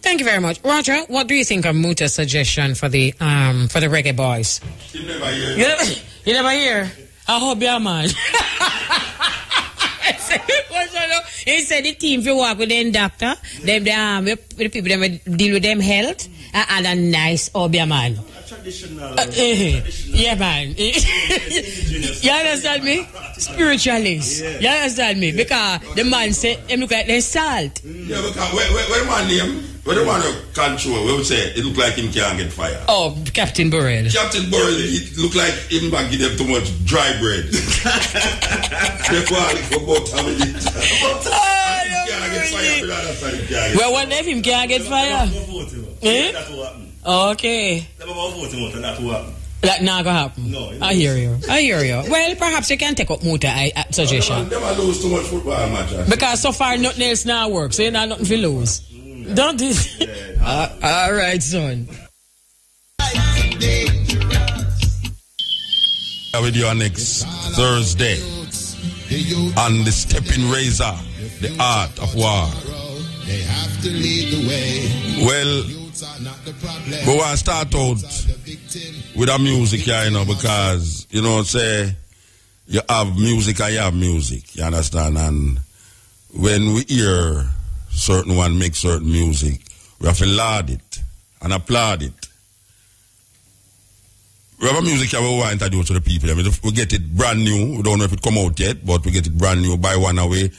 Thank you very much. Roger, what do you think of Muta's suggestion for the reggae boys? You never hear. You never hear? I hope you're man. He said the team if you work with them doctor, them the people them deal with them health and a nice obia man. Traditional. Yeah, man. You understand me? Spiritualist. Yeah. You understand me? Because the man said them look like they salt. Yeah, because when one name, when the one control, we would say it look like him can't get fire. Oh, Captain Burrell. Captain Burrell, it look like him back give them too much dry bread. Well, what if him can't get fire? Okay. That not gonna happen. No, I hear you. Well, perhaps you can take up Muta suggestion. Never lose too much football match. Because so far nothing else now works, so you not nothing to lose. Don't it? All right, son. With you next Thursday on the Stepping Razor, the art of war. They have to lead the way. Well, we want to start out with our music here, you know, because, you know, say you have music and you have music, you understand? And when we hear certain one make certain music, we have to laud it and applaud it. We have a music here we want to introduce to the people. I mean, we get it brand new. We don't know if it come out yet, but we get it brand new by one away,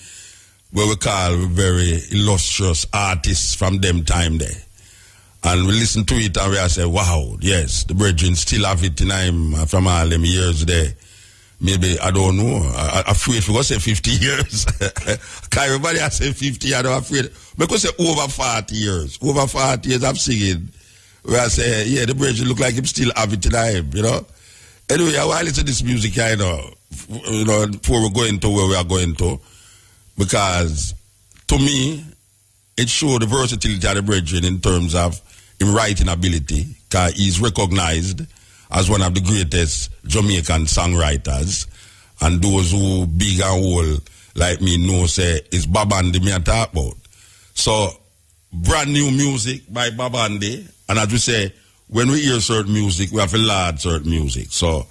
where we call very illustrious artists from them time there. And we listen to it and we say, wow, yes, the brethren still have it in him from all them years there. Maybe, I don't know, I'm afraid if we go say 50 years. Because everybody has say 50, I don't afraid. Because say over 40 years. Over 40 years I'm singing. Where I say, yeah, the brethren look like him still have it in him, you know. Anyway, I want to listen to this music, you know, before we go into where we are going to. Because, to me, it shows the versatility of the brethren in terms of his writing ability, because he's recognized as one of the greatest Jamaican songwriters, and those who big and old like me know say it's Babandi me I talk about. So, brand new music by Babandi, and as we say, when we hear certain music, we have to laud certain music. So,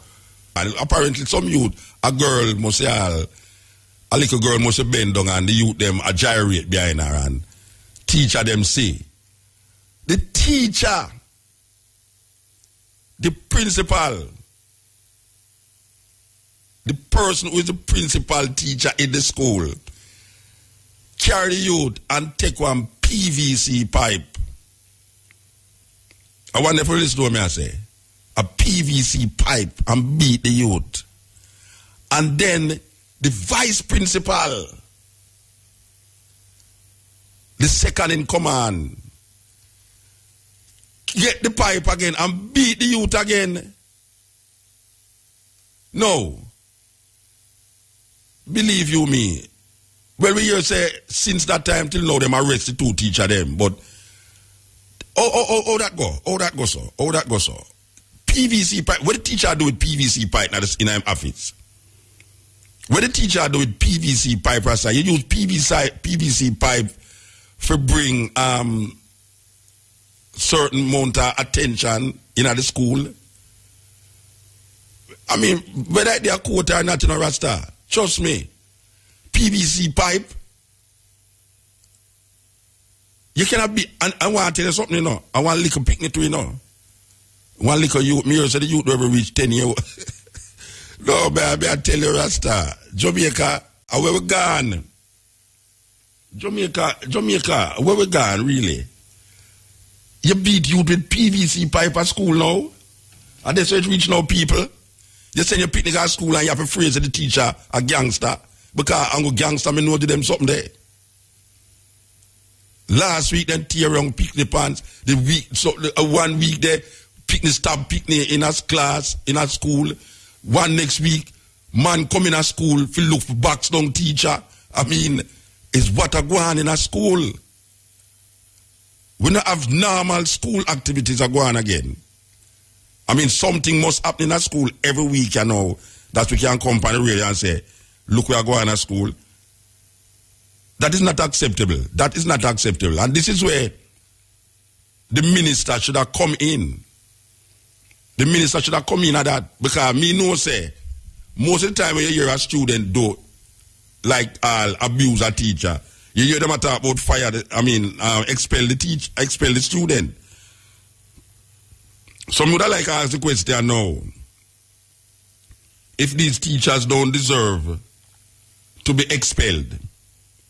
apparently some youth, a girl must say, a little girl must bend down and the youth them a gyrate behind her and teacher them say. The teacher, the principal, the person who is the principal teacher in the school, carry the youth and take one PVC pipe. I wonder if you listen to what I say. A PVC pipe and beat the youth. And then the vice principal, the second in command, get the pipe again and beat the youth again. No. Believe you me. Well, we hear say, since that time till now, them arrest the two teacher them. But, that go? How that go, so? PVC pipe. What the teacher do with PVC pipe in the office? What the teacher do with PVC pipe, Rasta? You use PVC pipe for bring certain amount of attention in the school. I mean, whether they are quote or not in a Rasta, trust me, PVC pipe, you cannot be, and I want to tell you something, you know. I want a little picnic to you know. One little youth, me say the youth never reach 10 years. No, baby, I tell you, Rasta, Jamaica, where we gone? Jamaica, where we gone, really? You beat youth with PVC pipe at school now? And that's where it reach now, people? You send your picnic at school and you have to phrase the teacher a gangster. Because I'm a gangster, I know to them something there. Last week, then tear around picnic pants. The week, so 1 week there, picnic stop picnic in a class, in a school. One next week, man come in a school, fi look for box down teacher. I mean, it's what a go on in a school. We don't have normal school activities a go on again. I mean, something must happen in a school every week, you know, that we can come on the radio and say, look, we are going to school. That is not acceptable. That is not acceptable. And this is where the minister should have come in. The minister should have come in at that. Because me know say, most of the time when you hear a student do, like abuse a teacher, you hear them talk about fire, expel the student. Some would like to ask the question now. If these teachers don't deserve to be expelled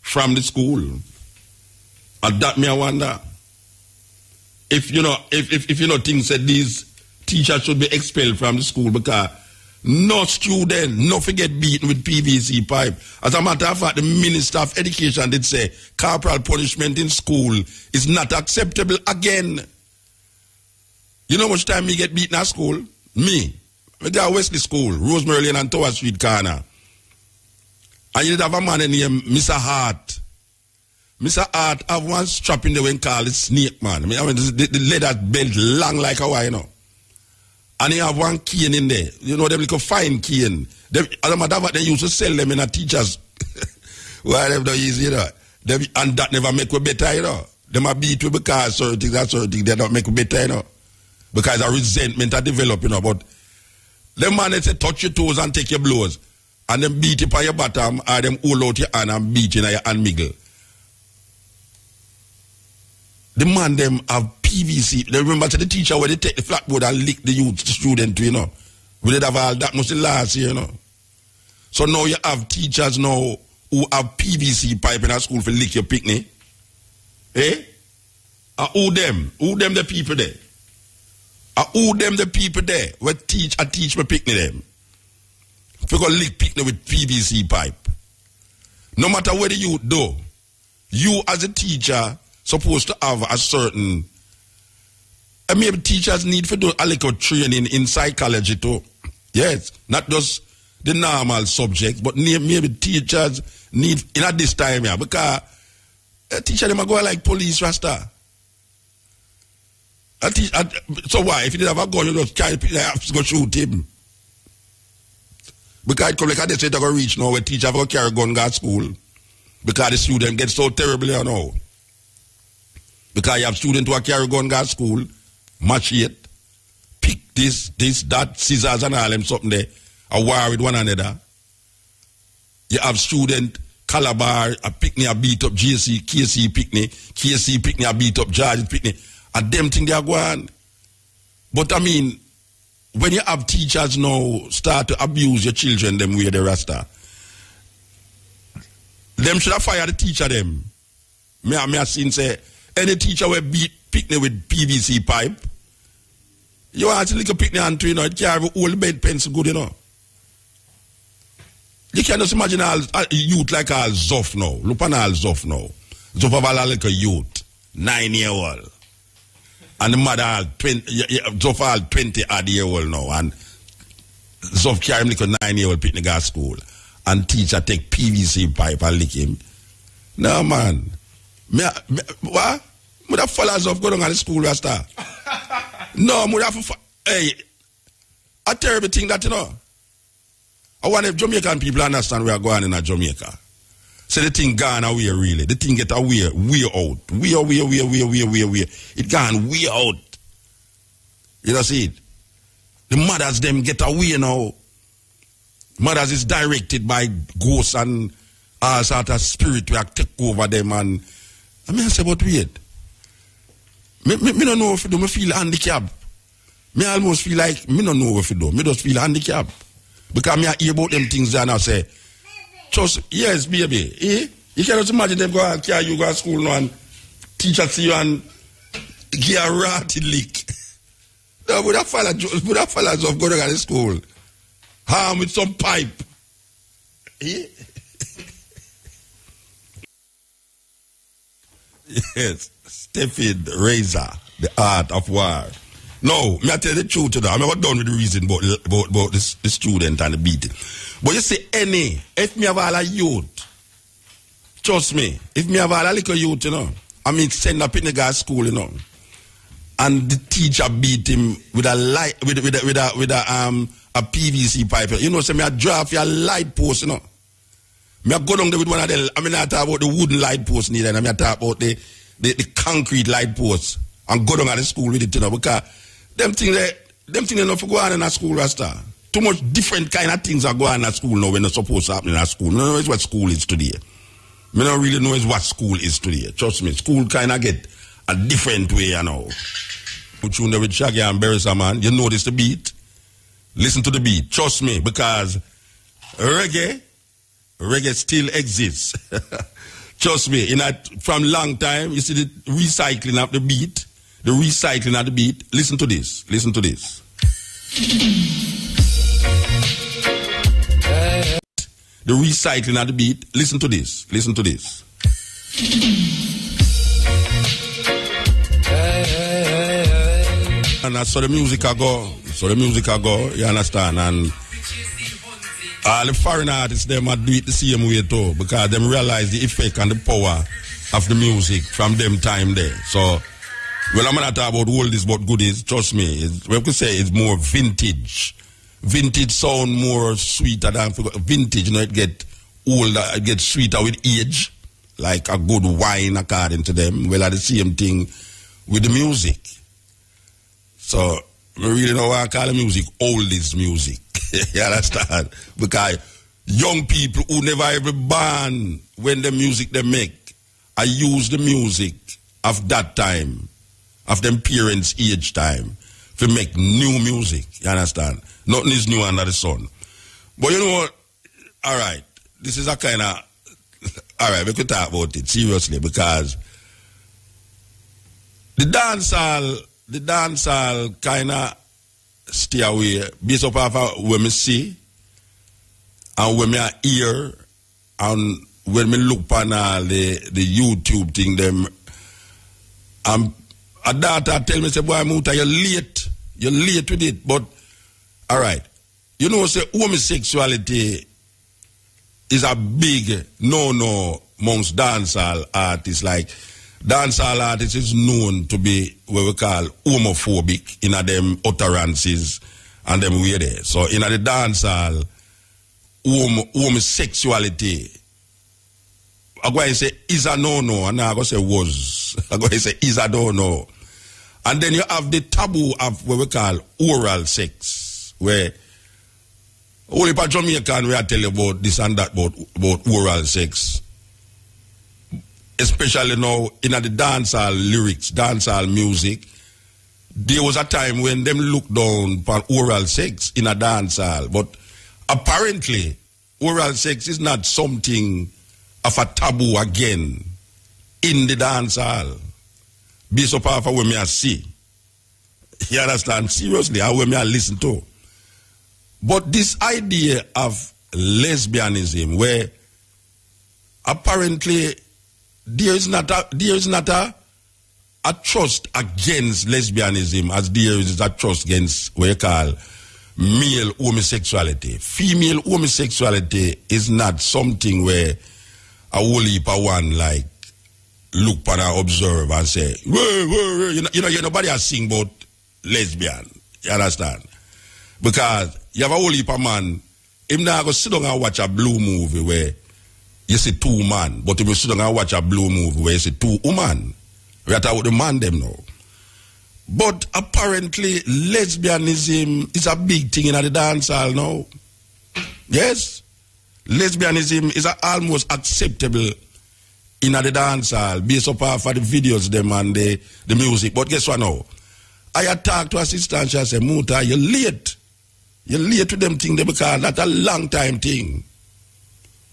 from the school, and that me I wonder. If you know things that these teachers should be expelled from the school because no student, no forget beaten with PVC pipe. As a matter of fact, the Minister of Education did say corporal punishment in school is not acceptable again. You know how much time me get beaten at school? Me. I go to Wesley School, Rosemary Lane and Tower Street corner. And you have a man named Mr. Hart. Mr. Hart have one strap in the way called the snake, man. I mean the leather belt long like a wire, you know. And he have one cane in there. You know, them little fine cane. As a matter of fact, they used to sell them in a teacher's. Why them not easy, you know. And that never make we better, you know. Them a beat we because certain things, they don't make we better, you know. Because a resentment are develop, you know. But them man, they say touch your toes and take your blows. And them beat you by your bottom, or them hold out your hand and beat you in your hand miggle. The man them have PVC. They remember to the teacher where they take the flatboard and lick the youth student, you know. We did have all that much last year, you know. So now you have teachers now who have PVC pipe in our school for lick your picnic. Eh? Who them? Who them the people there? Who them the people there? Where teach my picnic them? If you go lick picnic with PVC pipe. No matter what the youth do, you as a teacher supposed to have a certain, maybe teachers need to do a little training in psychology too. Yes, not just the normal subjects, but maybe teachers need, at this time, yeah, because a teacher them go like police rasta. So why? If you didn't have a gun, you just can't go shoot him. Because it come like they say they're going to reach now where teacher have to carry a gun to school. Because the student gets so terrible, you know. Because you have students who carry gun to school, machete, pick this, that, scissors and all them something there, a war with one another. You have student Calabar, a picnic, a beat up JC, KC picnic, KC picnic, a beat up George picnic, and them thing they are going. But I mean, when you have teachers now start to abuse your children, them way the rasta, them should have fired the teacher them. Me have seen say, any teacher will beat picnic with PVC pipe. You want to lick a picnic and you know, it can't have old bed pencil good, you know. You can just imagine all youth like all Zoff now. Look on all Zoff now. Zoff have all like a youth, 9-year-old. And the mother all 20, Zoff all 20-odd-year-old now. And Zoff carry him like a 9-year-old picnic at school. And teacher take PVC pipe and lick him. No, man. What? Would have followers of going on the school rasta? No, would have hey, a terrible thing that you know. I wonder if Jamaican people understand we are going in Jamaica. So the thing gone away really. The thing get away, way out. Way. It gone way out. You don't see it? The mothers them get away now. Mothers is directed by ghosts and all sort of spirit will take over them and I mean I say but wait. Me don't know if you do, me feel handicapped. Me almost feel like me don't know if you do. Me just feel handicapped. Because me I hear about them things and I say, just yes, baby. Eh? You cannot imagine them go and carry you go to school now and teacher see you and get a ratty lick. No, would that fellas of going to school? Harm with some pipe. Eh? Yes, Stephen Razor, the art of war. No, me I tell you the truth today. I'm not done with the reason about the student and the beating. But you say if me have all a youth, trust me, if me have all a little youth, you know, I mean send a picnic at school, you know, and the teacher beat him with a light with a PVC pipe. You know, say me I draw for a light post, you know. Me I go down there with one of them. I mean I talk about the wooden light post neither. I mean I talk about the concrete light post. and go down at the school with it, you know, because them things they not for go on in a school, Rasta. Too much different kind of things are going on at school now when they're supposed to happen in a school. No know what school is today. Me don't really know what school is today. Trust me, school kind of get a different way, you know. Put you in there with Shaggy and Berissa, man. You notice the beat. Listen to the beat. Trust me, because reggae still exists. Trust me, from long time, you see the recycling of the beat. The recycling of the beat. Listen to this. Listen to this. The recycling of the beat. Listen to this. Listen to this. And that's so the music I go. So the music I go, you understand? And all the foreign artists, them do it the same way too, because them realize the effect and the power of the music from them time there. So, well, I'm not talking about oldies but goodies, trust me. We could say it's more vintage. Vintage sound more sweeter than vintage, you know, it get older, it gets sweeter with age, like a good wine according to them. Well, the same thing with the music. So, we really know why I call the music oldies music. You understand? Because young people who never ever born when the music they make, I use the music of that time, of them parents' age time, to make new music. You understand? Nothing is new under the sun. But you know what? All right. This is a kind of... All right, we could talk about it seriously because the dancehall kind of stay away based up of when me see and when me hear and when me look on all the YouTube thing them. A daughter tell me, say, boy, Muta, you're late with it. But, all right, you know, say, homosexuality is a big no-no amongst dancehall artists. Like, dancehall artists is known to be what we call homophobic in them utterances and them way there. So, in the dancehall, homosexuality, I'm going to say is a no-no, and I'm going to say was. I'm going to say is a no-no. And then you have the taboo of what we call oral sex, where only for Jamaican we are tell you about this and that, about oral sex. Especially now in the dancehall lyrics, dancehall music, there was a time when them looked down upon oral sex in a dancehall. But apparently, oral sex is not something of a taboo again in the dancehall. Based upon what me I see. You understand? Seriously, how me I listen to. But this idea of lesbianism, where apparently there is not a trust against lesbianism as there is a trust against what you call male homosexuality. Female homosexuality is not something where a whole heap of one like look and observe and say, you know, nobody has sing about lesbian. You understand? Because you have a whole heap of man, him now go sit down and watch a blue movie where you see two men, but if you sit down and watch a blue movie where you see two women, we are talking about the man them now. But apparently lesbianism is a big thing in the dancehall now. Yes? Lesbianism is almost acceptable in the dancehall based upon the videos them and the music. But guess what now? I had talked to a sister and she said, Muta, you're late. You're late to them thing because that's a long time thing.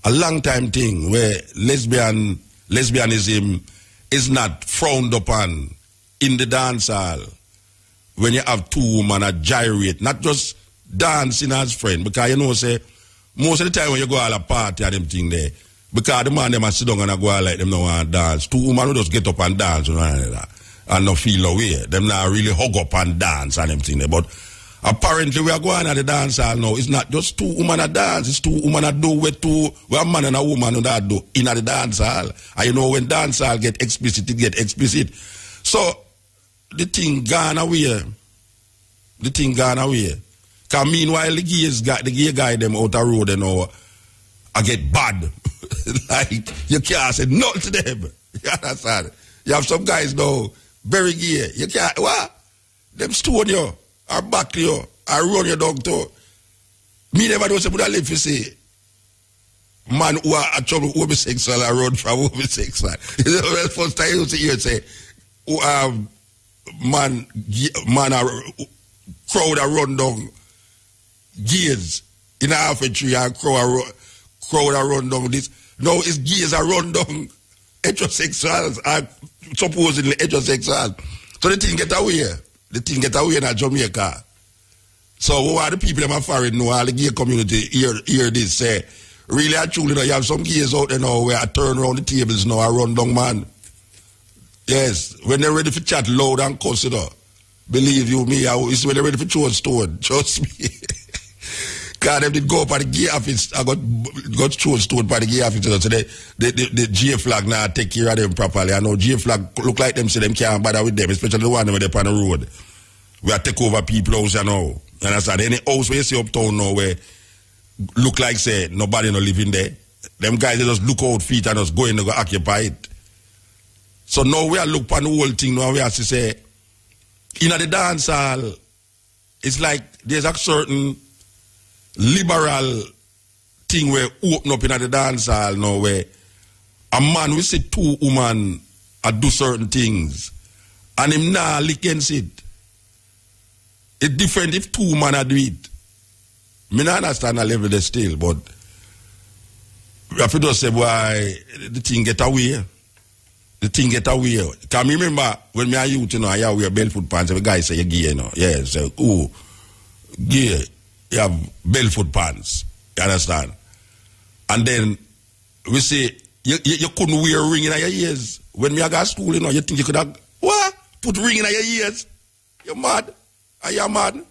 A long time thing where lesbianism is not frowned upon in the dancehall. When you have two women that gyrate, not just dancing as friends, because you know, say, most of the time when you go to a party and them thing there, because the man them sit down and go out like them no want to dance. Two women who just get up and dance and not feel away. Them not really hug up and dance and them thing there. But apparently we are going at the dance hall now. It's not just two women that dance, it's two women that do with a man and a woman that do in the dance hall. And you know when dance hall get explicit, it get explicit. So the thing gone away. The thing gone away. Because meanwhile the gay guy them out the road and now I get bad. Like, you can't say no to them. You understand? You have some guys now Very gay. You can't, what? Them stone you, or back you, or run you down to. Me never know somebody live to say, man who are trouble homosexual or run from homosexual. You know, the first time you hear say, man a crowd a run down gays in a half a tree and crowd a run down this. No, it's gays a run down heterosexuals and supposedly heterosexuals. So the thing get away. The thing get away in Jamaica. So who are the people that are foreign know, all the gay community hear this say, really and truly, you have some gays out there now where I turn around the tables now, I run down man. Yes, when they're ready for chat loud and cuss it up. Believe you me, it's when they're ready for throw stone. Trust me. Because they did go up at the gay office, I got thrown stone by the gay office. So the J flag now take care of them properly. I know J flag look like them, so them can't bother with them, especially the one where they're on the road. We are take over people house you know. And that's any house where you see uptown now where look like say nobody no living there. Them guys they just look out feet and just go in and go occupy it. So now we are look on the whole thing now we have to say in the dance hall it's like there's a certain liberal thing where open up in the dance hall now where a man will see two women do certain things and him nah lick against it. It's different if two men do it. Me not understand a level there still, but we have to just say why the thing get away. The thing get away. Can me remember when me a youth, you know, I wear barefoot pants, the guy say you gay, you know. Yeah, say, oh, gay, you have barefoot pants. You understand? And then we say, you couldn't wear a ring in your ears. When me a go to school, you know, you think you could have, what? Put ring in your ears? You're mad? Are you mad?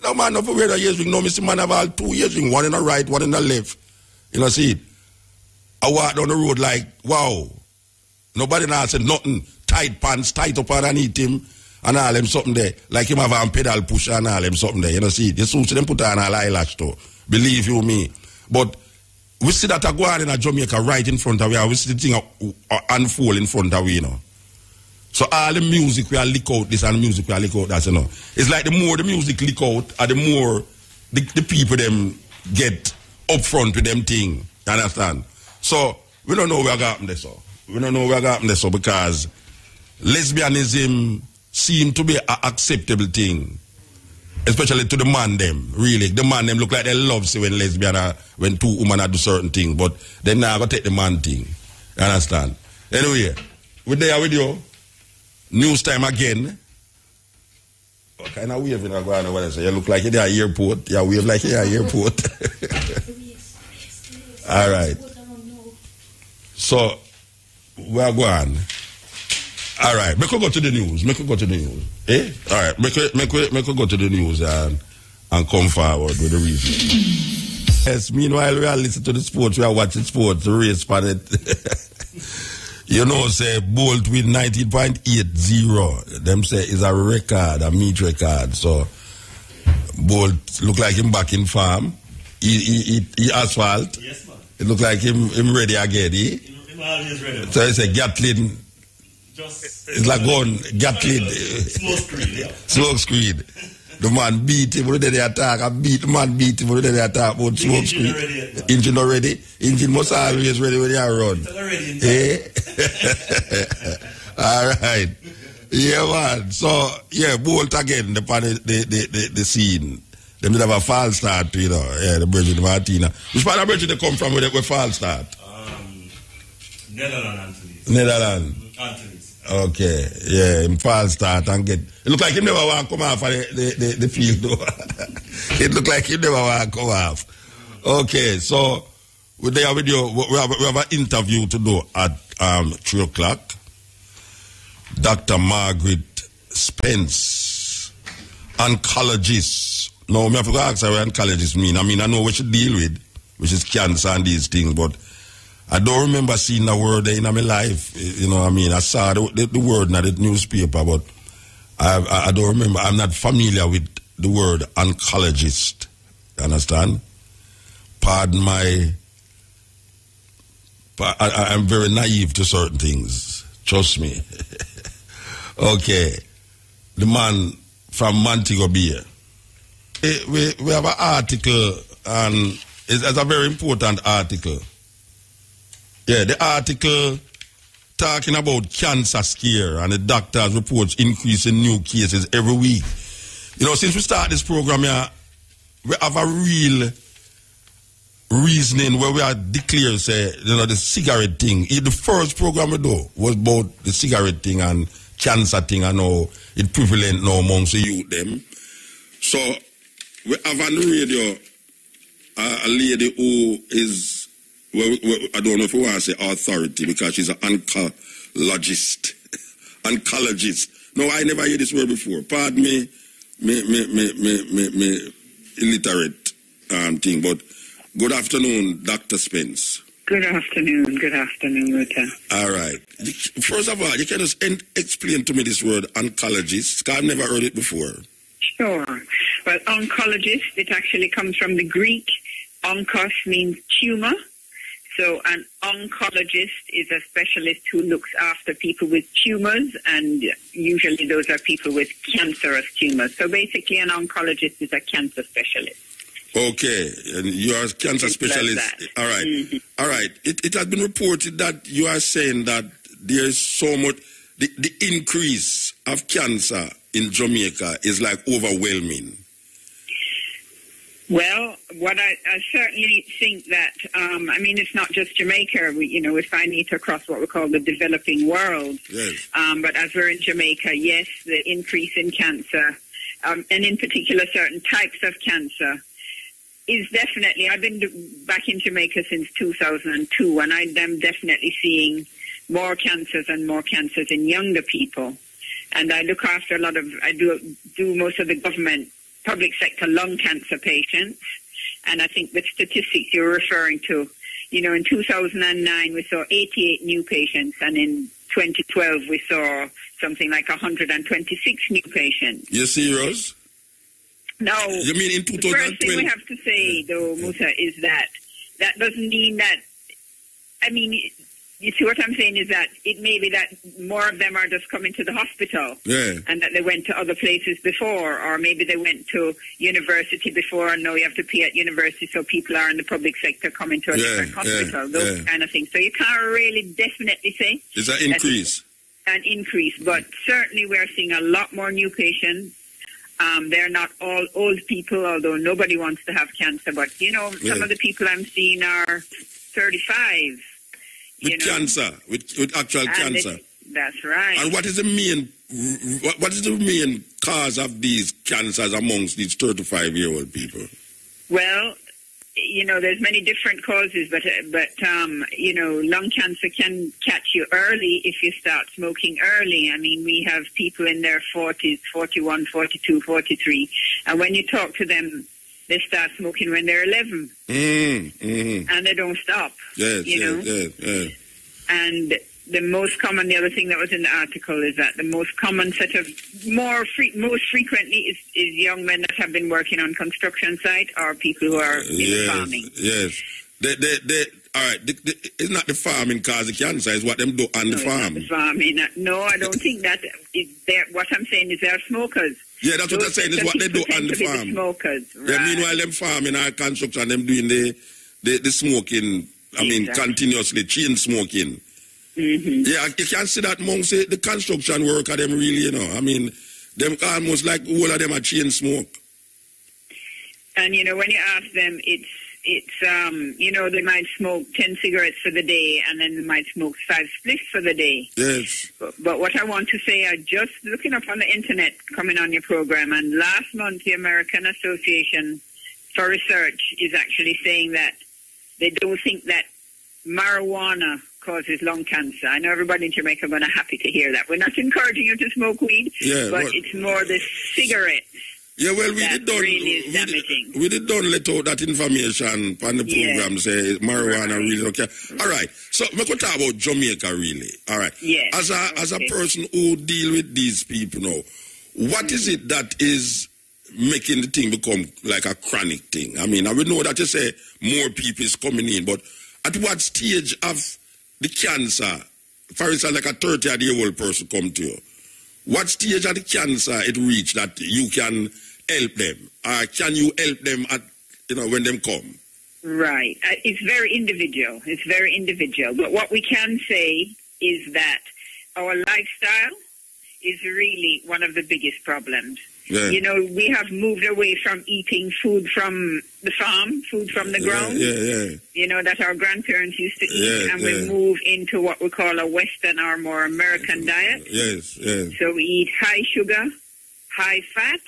No man never wear a ears ring. No, Mr. Man have all 2 ears ring, one in the right, one in the left. You know, see it? I walk down the road like, wow. Nobody now said nothing. Tight pants, tight up underneath him, and all them something there. Like him have a pedal pusher and all them something there. You know, see it? You see them put on an eyelash too. Believe you me. But we see that a go on in Jamaica right in front of we. We see the thing unfold in front of we, you know. So all the music we are leak out this and the music we are leak out that, you know. It's like the more the music leak out, and the more the people them get up front with them thing. You understand? So we don't know where got them there, so. We don't know where got them there, so because lesbianism seem to be an acceptable thing. Especially to the man them, really. The man them look like they love see when lesbian are, when two women do certain thing, but they now go take the man thing. You understand? Anyway, we're there with you. News time again. What kind of wave in a go on over there? So you look like you're at the airport. You wave like you're at the airport. All right. So, we're going. All right. Make we go to the news. Eh? All right. Make we go to the news and come forward with the reason. Yes, meanwhile, we are listening to the sports. We are watching sports, the race for it. You know, say Bolt with 19.80. Them say is a record, a meat record. So Bolt look like him back in farm. He asphalt. Yes, man. It look like him ready again. Him always ready. Man. So he say Gatlin. Just it's like going Gatlin. Slow screen. Yeah. Slow screen. The man beat him with the attack. The man beat him with the attack. But smoke screen. Engine already. Engine must always ready when you run. Eh? All right. Yeah, man. So, yeah, Bolt again, the scene. They have a false start, you know. Yeah, the Virgin Martina. Which part of Virgin they come from with false start? Netherlands. Anthony's. Okay, yeah, him false start and get. It look like him never want to come off of the field, though. It look like him never want to come off. Okay, so we're there with you. We have an interview to do at 3 o'clock. Dr. Margaret Spence, oncologist. Now, I have to ask her what oncologist mean. I mean, I know what she deal with, which is cancer and these things, but I don't remember seeing the word in my life. You know what I mean? I saw the word in the newspaper, but I don't remember. I'm not familiar with the word oncologist. You understand? Pardon my... I'm very naive to certain things. Trust me. Okay. The man from Montego Bay. We have an article, and it's a very important article. Yeah, the article talking about cancer scare, and the doctors reports increase in new cases every week. You know, since we start this program here, we have a real reasoning where we are declaring, say, you know, the cigarette thing. The first program we do was about the cigarette thing and cancer thing, and how it prevalent now amongst the youth them. So we have on the radio a lady who is, well, I don't know if we want to say authority, because she's an oncologist. Oncologist. No, I never heard this word before. Pardon me illiterate thing, but good afternoon, Dr. Spence. Good afternoon, Ruta. All right. First of all, you can just explain to me this word oncologist, because I've never heard it before. Sure. Well, oncologist, it actually comes from the Greek. Onkos means tumor. So an oncologist is a specialist who looks after people with tumors, and usually those are people with cancerous tumors. So basically an oncologist is a cancer specialist. Okay, and you are a cancer specialist. All right. Mm-hmm. All right. It has been reported that you are saying that there is so much, the increase of cancer in Jamaica is like overwhelming. Well, what I certainly think that, I mean, it's not just Jamaica. We're finding it across what we call the developing world. Yes. But as we're in Jamaica, yes, the increase in cancer, and in particular certain types of cancer, is definitely, I've been back in Jamaica since 2002, and I'm definitely seeing more cancers and more cancers in younger people. And I look after I do most of the government, public sector lung cancer patients. And I think the statistics you're referring to, in 2009 we saw 88 new patients, and in 2012 we saw something like 126 new patients. You're serious? No. You mean in 2012? The first thing we have to say, though, Musa, is that doesn't mean that, I mean, you see what I'm saying is that it may be that more of them are just coming to the hospital, yeah, and that they went to other places before, or maybe they went to university before and now you have to pay at university, so people are in the public sector coming to a different hospital, those kind of things. So you can't really definitely say. Is that increase? An increase, but certainly we're seeing a lot more new patients. They're not all old people, although nobody wants to have cancer, but, some of the people I'm seeing are 35. With cancer, with actual cancer. That's right. And what is the main cause of these cancers amongst these 35-year-old people? Well, there's many different causes, but lung cancer can catch you early if you start smoking early. I mean, we have people in their 40s, 41, 42, 43, and when you talk to them, they start smoking when they're 11, and they don't stop. Yes, yes. And the other thing that was in the article is that the most common most frequently is young men that have been working on construction site, or people who are in farming. Yes, all right. It's not the farming cause the cancer; it's what them do on the farm. Not the farming. No, I don't think that. What I'm saying is they're smokers. Yeah, that's what I'm saying. Is what they do on the farm. Smokers. Right. Yeah, meanwhile, them farming or construction, them doing the smoking. I mean, continuously chain smoking. Mm-hmm. Yeah, you can see that amongst the construction worker, them really, I mean, them almost like all of them are chain smoke. And when you ask them, it's they might smoke 10 cigarettes for the day, and then they might smoke 5 spliffs for the day. Yes. But what I want to say, I just looking up on the internet, coming on your program, and last month the American Association for Research is actually saying that they don't think that marijuana causes lung cancer. I know everybody in Jamaica are going to be happy to hear that. We're not encouraging you to smoke weed, but it's more the cigarettes. Yeah, well, we did let out that information on the program, say marijuana really okay. All right, so we could talk about Jamaica really. All right, yes. As a person who deal with these people now, what is it that is making the thing become like a chronic thing? I mean, I would know that you say more people is coming in, but at what stage of the cancer, for instance, like a 30-year-old person come to you, what stage of the cancer it reach that you can help them? Or can you help them at, when them come? Right. It's very individual. It's very individual. But what we can say is that our lifestyle is really one of the biggest problems. Yeah. We have moved away from eating food from the farm, food from the ground. That our grandparents used to eat, and we move into what we call a Western or more American diet. Yes. So we eat high sugar, high fat,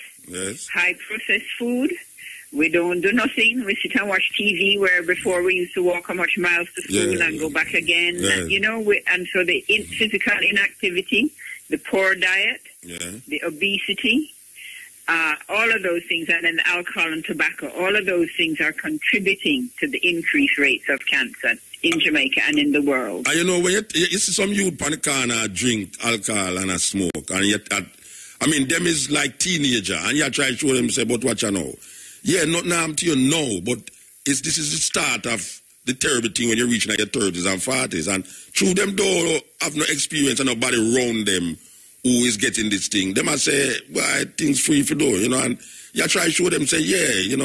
high processed food. We don't do nothing. We sit and watch TV, where before we used to walk how much miles to school and go back again. And so the physical inactivity, the poor diet, the obesity, all of those things, and then alcohol and tobacco, all of those things are contributing to the increased rates of cancer in Jamaica and in the world. And when you see some youth on the corner drink alcohol and smoke, and yet, them is like teenager, and you try to show them, say, but what you know? Yeah, not now to you know, but this is the start of the terrible thing when you're reaching like your 30s and 40s. And through them don't have no experience and nobody around them who is getting this thing. They might say, well, things free for do, and you try to show them, say, it's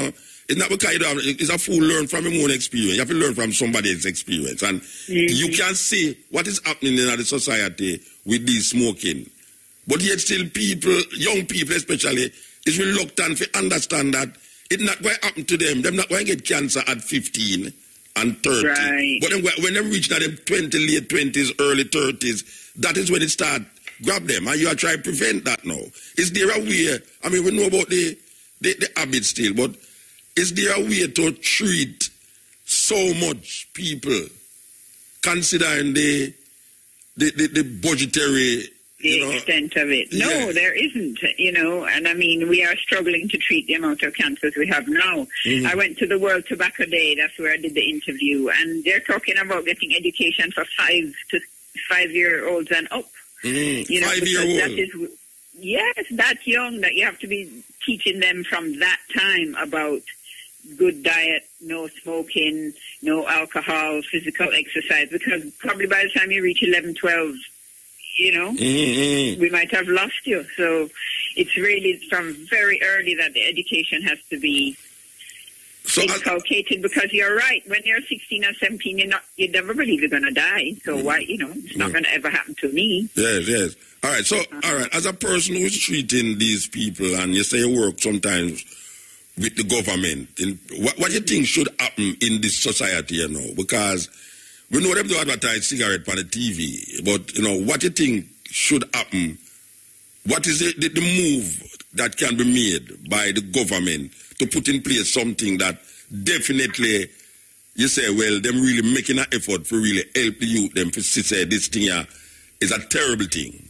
not because it's a fool learn from your own experience. You have to learn from somebody else's experience. And you can see what is happening in the society with this smoking. But yet still people, young people especially, is reluctant to understand that it's not going to happen to them. They're not going to get cancer at 15 and 30. Right. But then when they reach them 20, late 20s, early 30s, that is when it starts grab them. And you are trying to prevent that now. Is there a way, we know about the habit still, but is there a way to treat so much people, considering the budgetary... The extent of it. No, there isn't, and we are struggling to treat the amount of cancers we have now. I went to the World Tobacco Day, that's where I did the interview, and they're talking about getting education for 5-year-olds and up. 5-year-old? Yes, that young, that you have to be teaching them from that time about good diet, no smoking, no alcohol, physical exercise, because probably by the time you reach 11, 12, we might have lost you. So it's really from very early that the education has to be inculcated, because you're right. When you're 16 or 17, you never believe you're going to die. So why, it's not going to ever happen to me. Yes. All right. So, all right. As a person who is treating these people, and you say you work sometimes with the government, what do you think should happen in this society, Because we know them do advertise cigarette on the TV, but, what do you think should happen? What is the move that can be made by the government to put in place something that definitely, you say, well, them really making an effort to really help the youth, them to say this thing here is a terrible thing?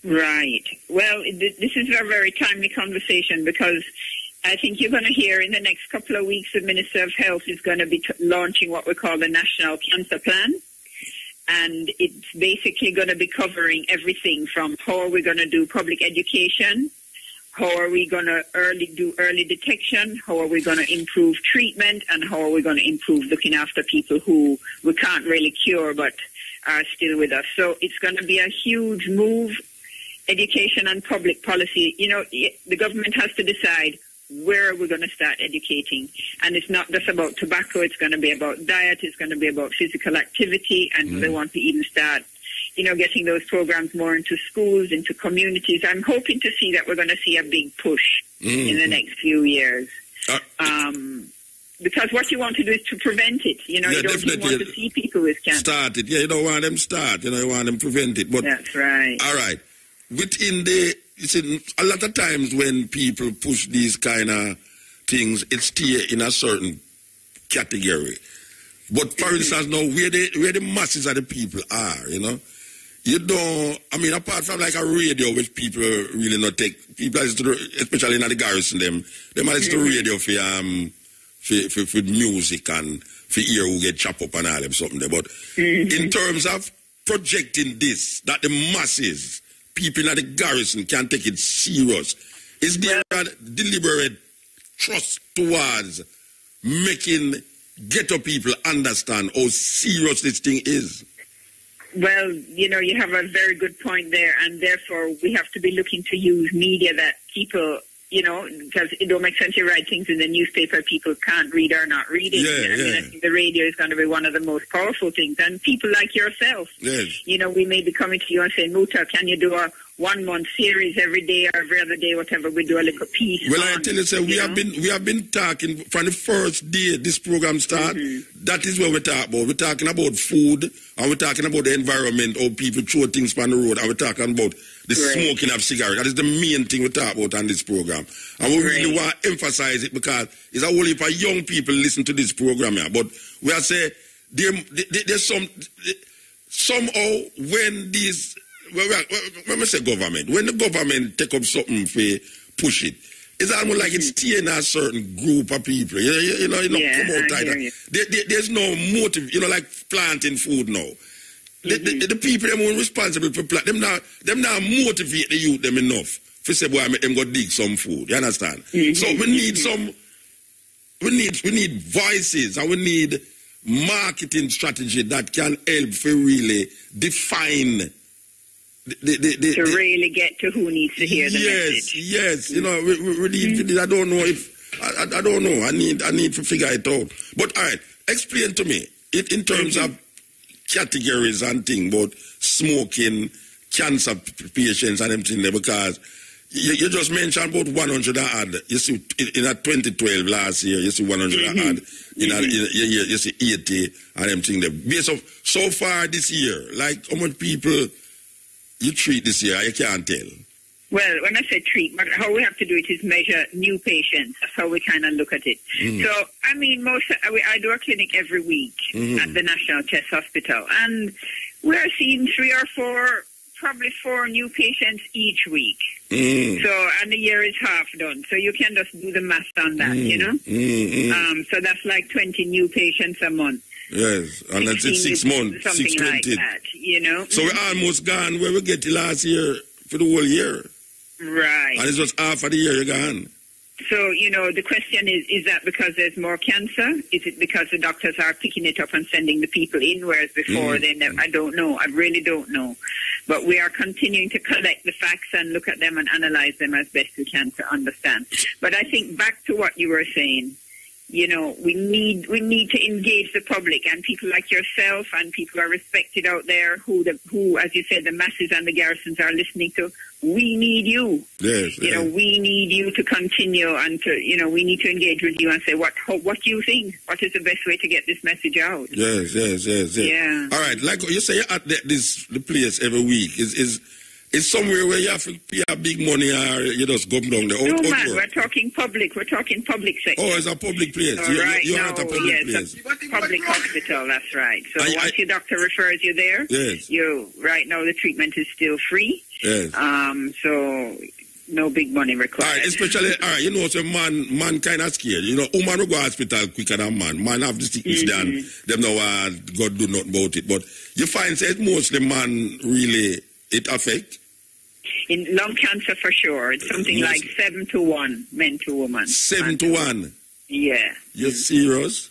Right. Well, this is a very timely conversation, because I think you're going to hear in the next couple of weeks the Minister of Health is going to be launching what we call the National Cancer Plan. And it's basically going to be covering everything from how are we going to do public education, how are we going to do early detection, how are we going to improve treatment, and how are we going to improve looking after people who we can't really cure but are still with us. So it's going to be a huge move, education and public policy. The government has to decide where are we going to start educating. And it's not just about tobacco, it's going to be about diet, it's going to be about physical activity, and they want to even start, getting those programs more into schools, into communities. I'm hoping to see that we're going to see a big push in the next few years. Because what you want to do is to prevent it. You don't even want to see people with cancer. Start it. Yeah, you don't want them start. You want them prevent it. But that's right. All right. Within you see, a lot of times when people push these kind of things, it stays in a certain category. But for instance, now where the masses of the people are, you don't. Apart from like a radio, which people really not take. People, especially in the garrison, they might listen to radio for music and for ear who get chopped up and all them something there. But in terms of projecting this, that the masses, people in the garrison can take it serious, is there a deliberate trust towards making ghetto people understand how serious this thing is? Well, you have a very good point there, and therefore we have to be looking to use media that people, because it don't make sense to write things in the newspaper people can't read or not reading. I think the radio is going to be one of the most powerful things, and people like yourself. Yes. We may be coming to you and saying, Muta, can you do a 1 month series every day or every other day, whatever? We do a little piece. Well, I tell you, sir, we have been talking from the first day this program started. Mm-hmm. That is what we talk about. We're talking about food, and we're talking about the environment, how people throw things on the road, and we're talking about the smoking of cigarettes. That is the main thing we talk about on this program. And we really want to emphasize it because it's a whole heap of young people listen to this program here. But we are saying there's somehow when these, when we say government, when the government take up something for push it, it's almost like it's steering a certain group of people. Come out either. There's no motive, like planting food now. The people them who are responsible for plant, them now motivate the youth them enough for say, boy, I make them go dig some food. You understand? Mm-hmm. So we need voices, and we need marketing strategy that can help for really define to really get to who needs to hear the message. Yes. We need. I don't know if I don't know. I need to figure it out. But all right, explain to me in terms of categories and things about smoking, cancer patients and everything there, because you just mentioned about 100 and odd. You see, in 2012 last year, you see 100 and odd. You see 80 and everything there. Based of so far this year, like how much people you treat this year, I can't tell. Well, when I say treat, how we have to do it is measure new patients. That's how we kind of look at it. Mm-hmm. So, I mean, I do a clinic every week at the National Chest Hospital, and we're seeing 3 or 4, probably 4 new patients each week. Mm-hmm. So, and the year is half done. So you can just do the math on that, Mm-hmm. So that's like 20 new patients a month. Yes, and that's in 6 months, something 620. like that, So we're almost gone where we get to last year for the whole year. Right. And it's just half of the year you're gone. So, the question is that because there's more cancer? Is it because the doctors are picking it up and sending the people in, whereas before I don't know. I really don't know. But we are continuing to collect the facts and look at them and analyze them as best we can to understand. But I think back to what you were saying, we need to engage the public, and people like yourself and people who are respected out there who, as you said, the masses and the garrisons are listening to. We need you. Yes. We need you to continue and to, we need to engage with you and say, what do you think? What is the best way to get this message out? Yes. Yeah. All right. Like you say, you're at the place every week. It's somewhere where you have to pay a big money, or you just go down there. No, man, we're talking public. We're talking public sector. Oh, it's a public place. You're at a public place. A public hospital, that's right. So once your doctor refers you there, right now the treatment is still free. Yes. So no big money required. All right, especially, so man kind of scared. Woman will go to hospital quicker than man. Man have the sickness done. Them know God do nothing about it. But you find that mostly man really, it affect. In lung cancer, for sure. It's something like 7 to 1, men to woman. 7 to 1? Yeah. You're serious?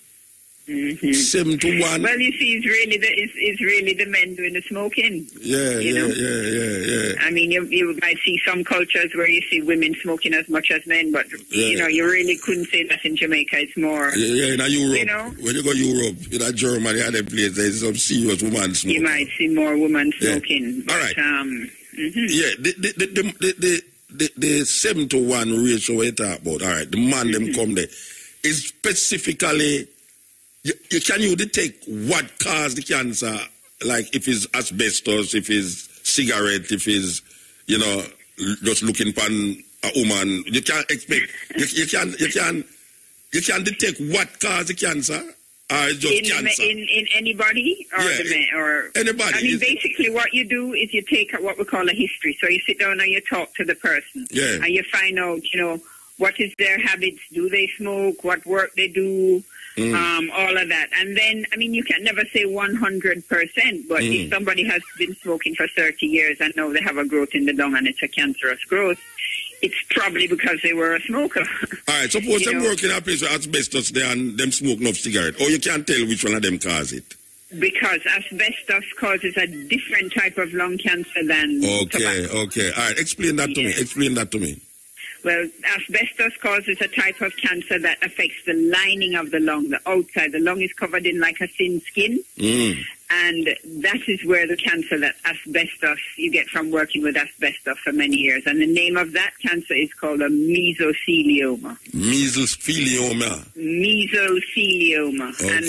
Mm-hmm. 7 to 1? Well, you see, it's really the men doing the smoking. Yeah. I mean, you might see some cultures where you see women smoking as much as men, but, you really couldn't say that in Jamaica. It's more... Yeah, in Europe. When you go Europe, in Germany, other place, there's some serious women smoking. You might see more women smoking. Yeah. All right. Yeah, the 7 to 1 ratio we talk about. All right, the man them come there is specifically. You can you detect what caused the cancer? Like if it's asbestos, if it's cigarette, if it's just looking upon a woman. You can't expect. You can detect what caused the cancer. Just cancer. In anybody or or anybody. I mean, basically, what you do is you take what we call a history. So you sit down and you talk to the person, and you find out, what is their habits? Do they smoke? What work they do? All of that, and then you can never say 100%. But if somebody has been smoking for 30 years and now they have a growth in the lung and it's a cancerous growth, it's probably because they were a smoker. All right, suppose them work in a place with asbestos there and them smoke enough cigarette, or you can't tell which one of them cause it. Because asbestos causes a different type of lung cancer than tobacco. Okay. All right, explain that to me. Well, asbestos causes a type of cancer that affects the lining of the lung, the outside. The lung is covered in like a thin skin. And that is where the cancer that asbestos you get from working with asbestos for many years. And the name of that cancer is called a mesothelioma. Mesothelioma. Okay. And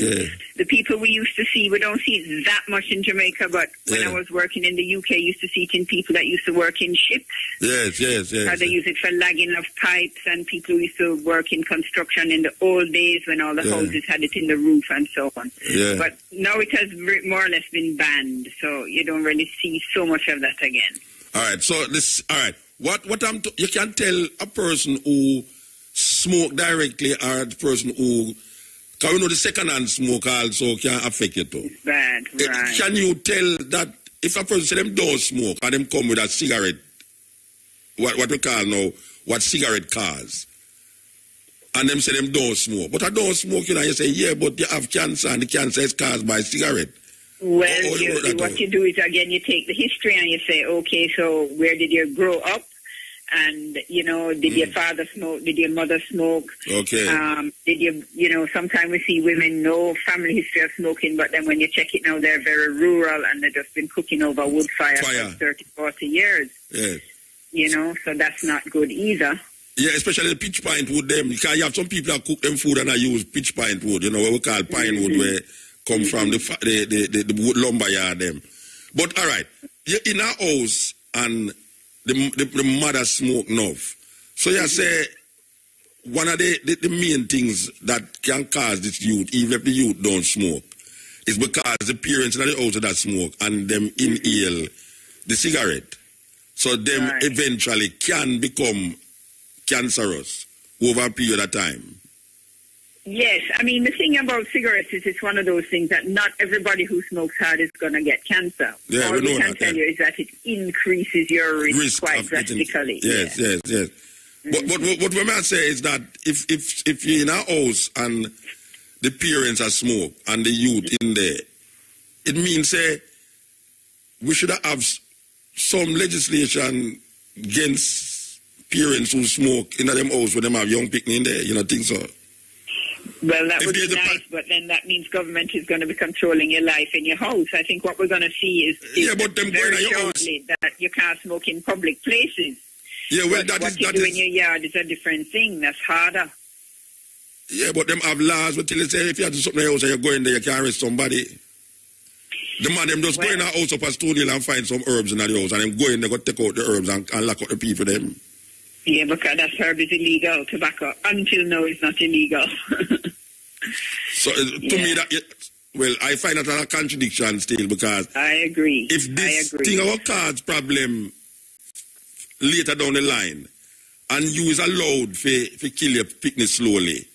the people we used to see, we don't see it that much in Jamaica, but when I was working in the UK, I used to see it in people that used to work in ships. Yes. How they use it for lagging of pipes, and people who used to work in construction in the old days when all the houses had it in the roof and so on. Yeah. But now it has more or less been banned, so you don't really see so much of that again. All right. So what you can tell a person who smoke directly or the person who, because we know the second-hand smoke also can affect you too. Bad, right. Can you tell that if a person say them don't smoke and them come with a cigarette, what we call now, what cigarette cause, and them say them don't smoke, but I don't smoke, you say, yeah, but you have cancer and the cancer is caused by cigarette. Well, what you do is, again, you take the history and you say, okay, so where did you grow up? And, did your father smoke? Did your mother smoke? Okay. Did you, sometimes we see women no family history of smoking, but then when you check it now, they're very rural and they've just been cooking over wood fire for 30, 40 years. Yes. So that's not good either. Yeah, especially the pitch pine wood, them. Because you have some people that cook them food and I use pitch pine wood, what we call pine wood, where come from the wood lumber yard, them. But, all right, you're in a house and the mother smoke enough. So you say one of the main things that can cause this youth, even if the youth don't smoke, is because the parents in the house that smoke and them inhale the cigarette. So them eventually can become cancerous over a period of time. Yes, I mean, the thing about cigarettes is it's one of those things that not everybody who smokes hard is going to get cancer. Yeah, all we can tell you is that it increases your risk quite drastically. Yes. But what we might say is that if you're in a house and the parents are smoke and the youth in there, it means we should have some legislation against parents who smoke in them house when them have young people in there. You don't think so? Well, that would be nice, but then that means government is going to be controlling your life in your house. I think what we're going to see is but them very shortly that you can't smoke in public places. Yeah, well, what you do in your yard is a different thing. That's harder. Yeah, but them have laws. But till say if you have to something in your house and you go in there, you can't arrest somebody. The man them just go in a house up a studio and find some herbs in the house, and them go in there, go take out the herbs and lock up the people them. Yeah, because that herb is illegal. Tobacco, until now, is not illegal. So, to me, I find that a contradiction still, because I agree. If this thing will cause problem later down the line, and you is allowed to kill your picnic slowly,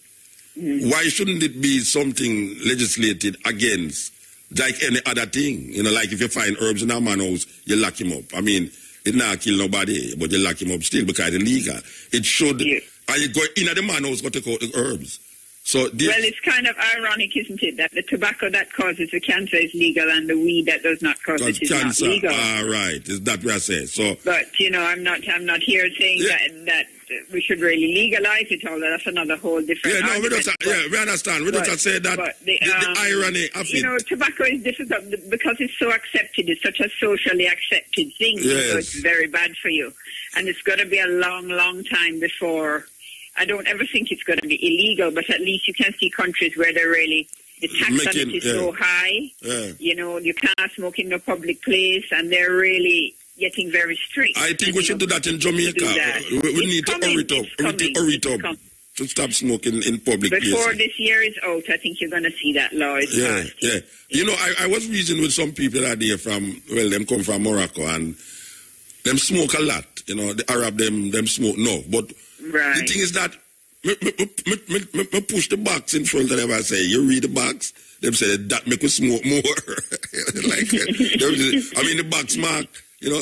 why shouldn't it be something legislated against, like any other thing? Like if you find herbs in a man's house, you lock him up. I mean, it not kill nobody, but you lock him up still because it's illegal. It should. Yeah. And you go in the man's house, go take out the herbs. So well, it's kind of ironic, isn't it, that the tobacco that causes the cancer is legal and the weed that does not cause it is not legal. Right. Is that what I say? So, but I'm not here saying that we should really legalize it. Although that's another whole different. We understand. We don't say that. The irony of it. Tobacco is difficult because it's so accepted. It's such a socially accepted thing. Yes. So it's very bad for you, and it's going to be a long, long time before. I don't ever think it's going to be illegal, but at least you can see countries where they're really, the tax on it is so high. Yeah. You can't smoke in a public place, and they're really getting very strict. I think we should do that in Jamaica. We need to hurry it up. To stop smoking in public places. Before this year is out, I think you're going to see that law is passed. Yeah. I was reasoning with some people that day them come from Morocco, and them smoke a lot. The Arab, them smoke no, but the thing is that me push the box in front of them and say, you read the box? Them say, that make us smoke more. The box mark,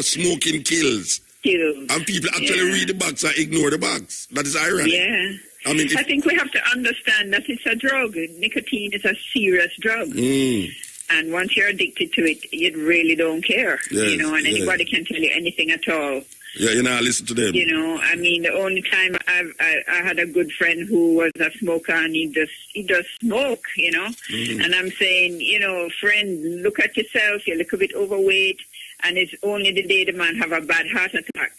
smoking kills. And people actually read the box and ignore the box. That is ironic. Yeah. I think we have to understand that it's a drug. Nicotine is a serious drug. And once you're addicted to it, you really don't care, Yes, you know, and anybody can tell you anything at all. Yeah, you know, listen to them. You know, I mean, the only time I had a good friend who was a smoker, and he does smoke, you know. Mm-hmm. And I'm saying, you know, friend, look at yourself. You're a little bit overweight, and it's only the day the man have a bad heart attack.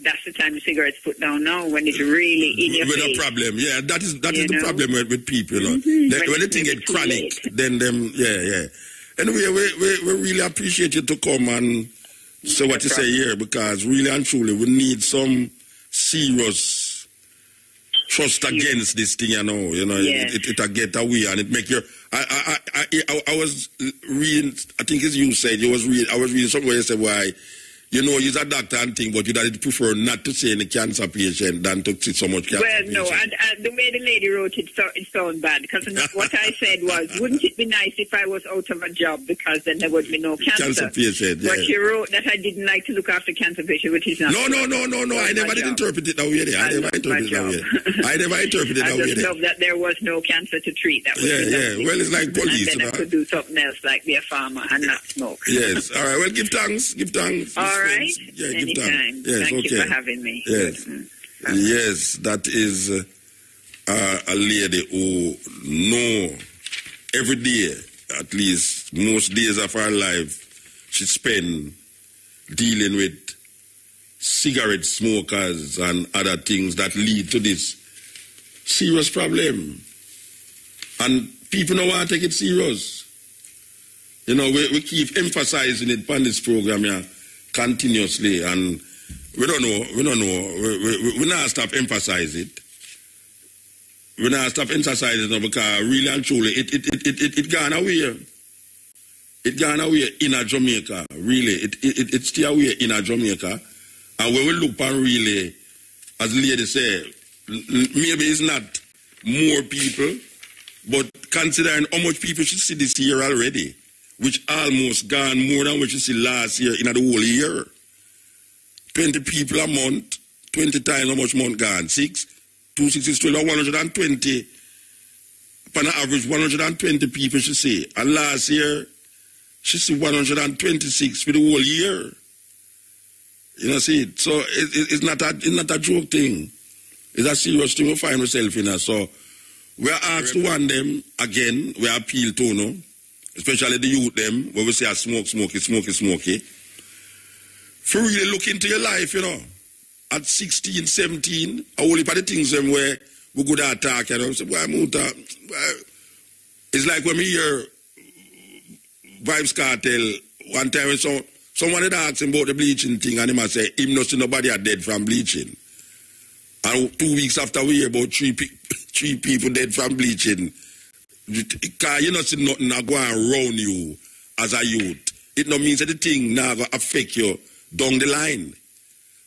That's the time the cigarettes put down now, when it's really in your face. With a problem, yeah, that is the know? problem with people. You know? Mm-hmm. When the thing get chronic, then them, yeah. Anyway, we really appreciate you to come and say what you say here, because really and truly we need some serious trust against this thing, you know. Yes. It get away and it make your. I was reading. I think as you said, I was reading somewhere you said why. You know, you're a doctor and thing, but you'd prefer not to see any cancer patient than to see so much cancer patient. Well, no, and the way the lady wrote it, it sounded bad. Because what I said was, wouldn't it be nice if I was out of a job, because then there would be no cancer? Cancer patient, yeah. But she wrote that I didn't like to look after cancer patients, which is not. No. I never did interpret it that way. I never interpreted it that way. I just love that there was no cancer to treat. That was Well, it's like police. And then I could do something else, like be a farmer and not smoke. Yes. All right. Well, give thanks. All right. Yeah, anytime. Yes, Thank okay. you for having me. Yes. Yes, that is a lady who know every day, at least most days of her life, she spend dealing with cigarette smokers and other things that lead to this serious problem. And people don't want to take it serious. You know, we keep emphasizing it on this program here continuously, and we don't know. We not stop emphasizing it. We not stop emphasizing it because really and truly it gone away. It gone away in a Jamaica. Really, it's still away in a Jamaica. And when we look and really, as the lady say, maybe it's not more people, but considering how much people should see this year already, which almost gone more than what you see last year in the whole year. 20 people a month, 20 times how much month gone? 6, 2, 6 is 12, 120. On average, 120 people she see. And last year, she see 126 for the whole year. You know, see it? So it's not a joke thing. It's a serious thing we find ourselves in. So we are asked to warn them again. We appeal to no. Especially the youth them, where we say smoky. For really look into your life, you know. At 16, 17, I only part the things them where we go to attack, you know. Say, boy, Muta, it's like when we hear Vibes Cartel, one time when someone had asked him about the bleaching thing, and he must say, him not see nobody are dead from bleaching. And 2 weeks after we hear about three people dead from bleaching, because you not see nothing not go around you as a youth. It no means that the thing now going to affect you down the line.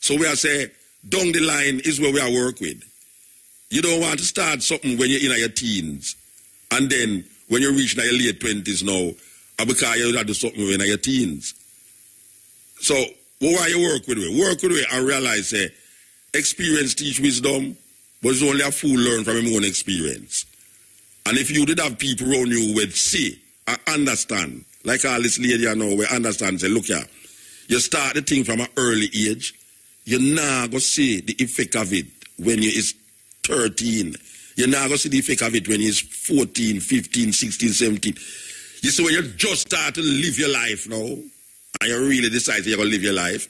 So we are say, down the line is where we are work with. You don't want to start something when you're in your teens. And then when you reach your late 20s now, because you have to do something when you're in your teens. So what are you work with? Work with it and realize, experience teach wisdom, but it's only a fool learn from his own experience. And if you did have people around you with see and understand, like all this lady I know, we understand, say, look here, you start the thing from an early age, you're not going to see the effect of it when you is 13. You're not going to see the effect of it when you is 14, 15, 16, 17. You see, when you just start to live your life now, and you really decide you're going to live your life,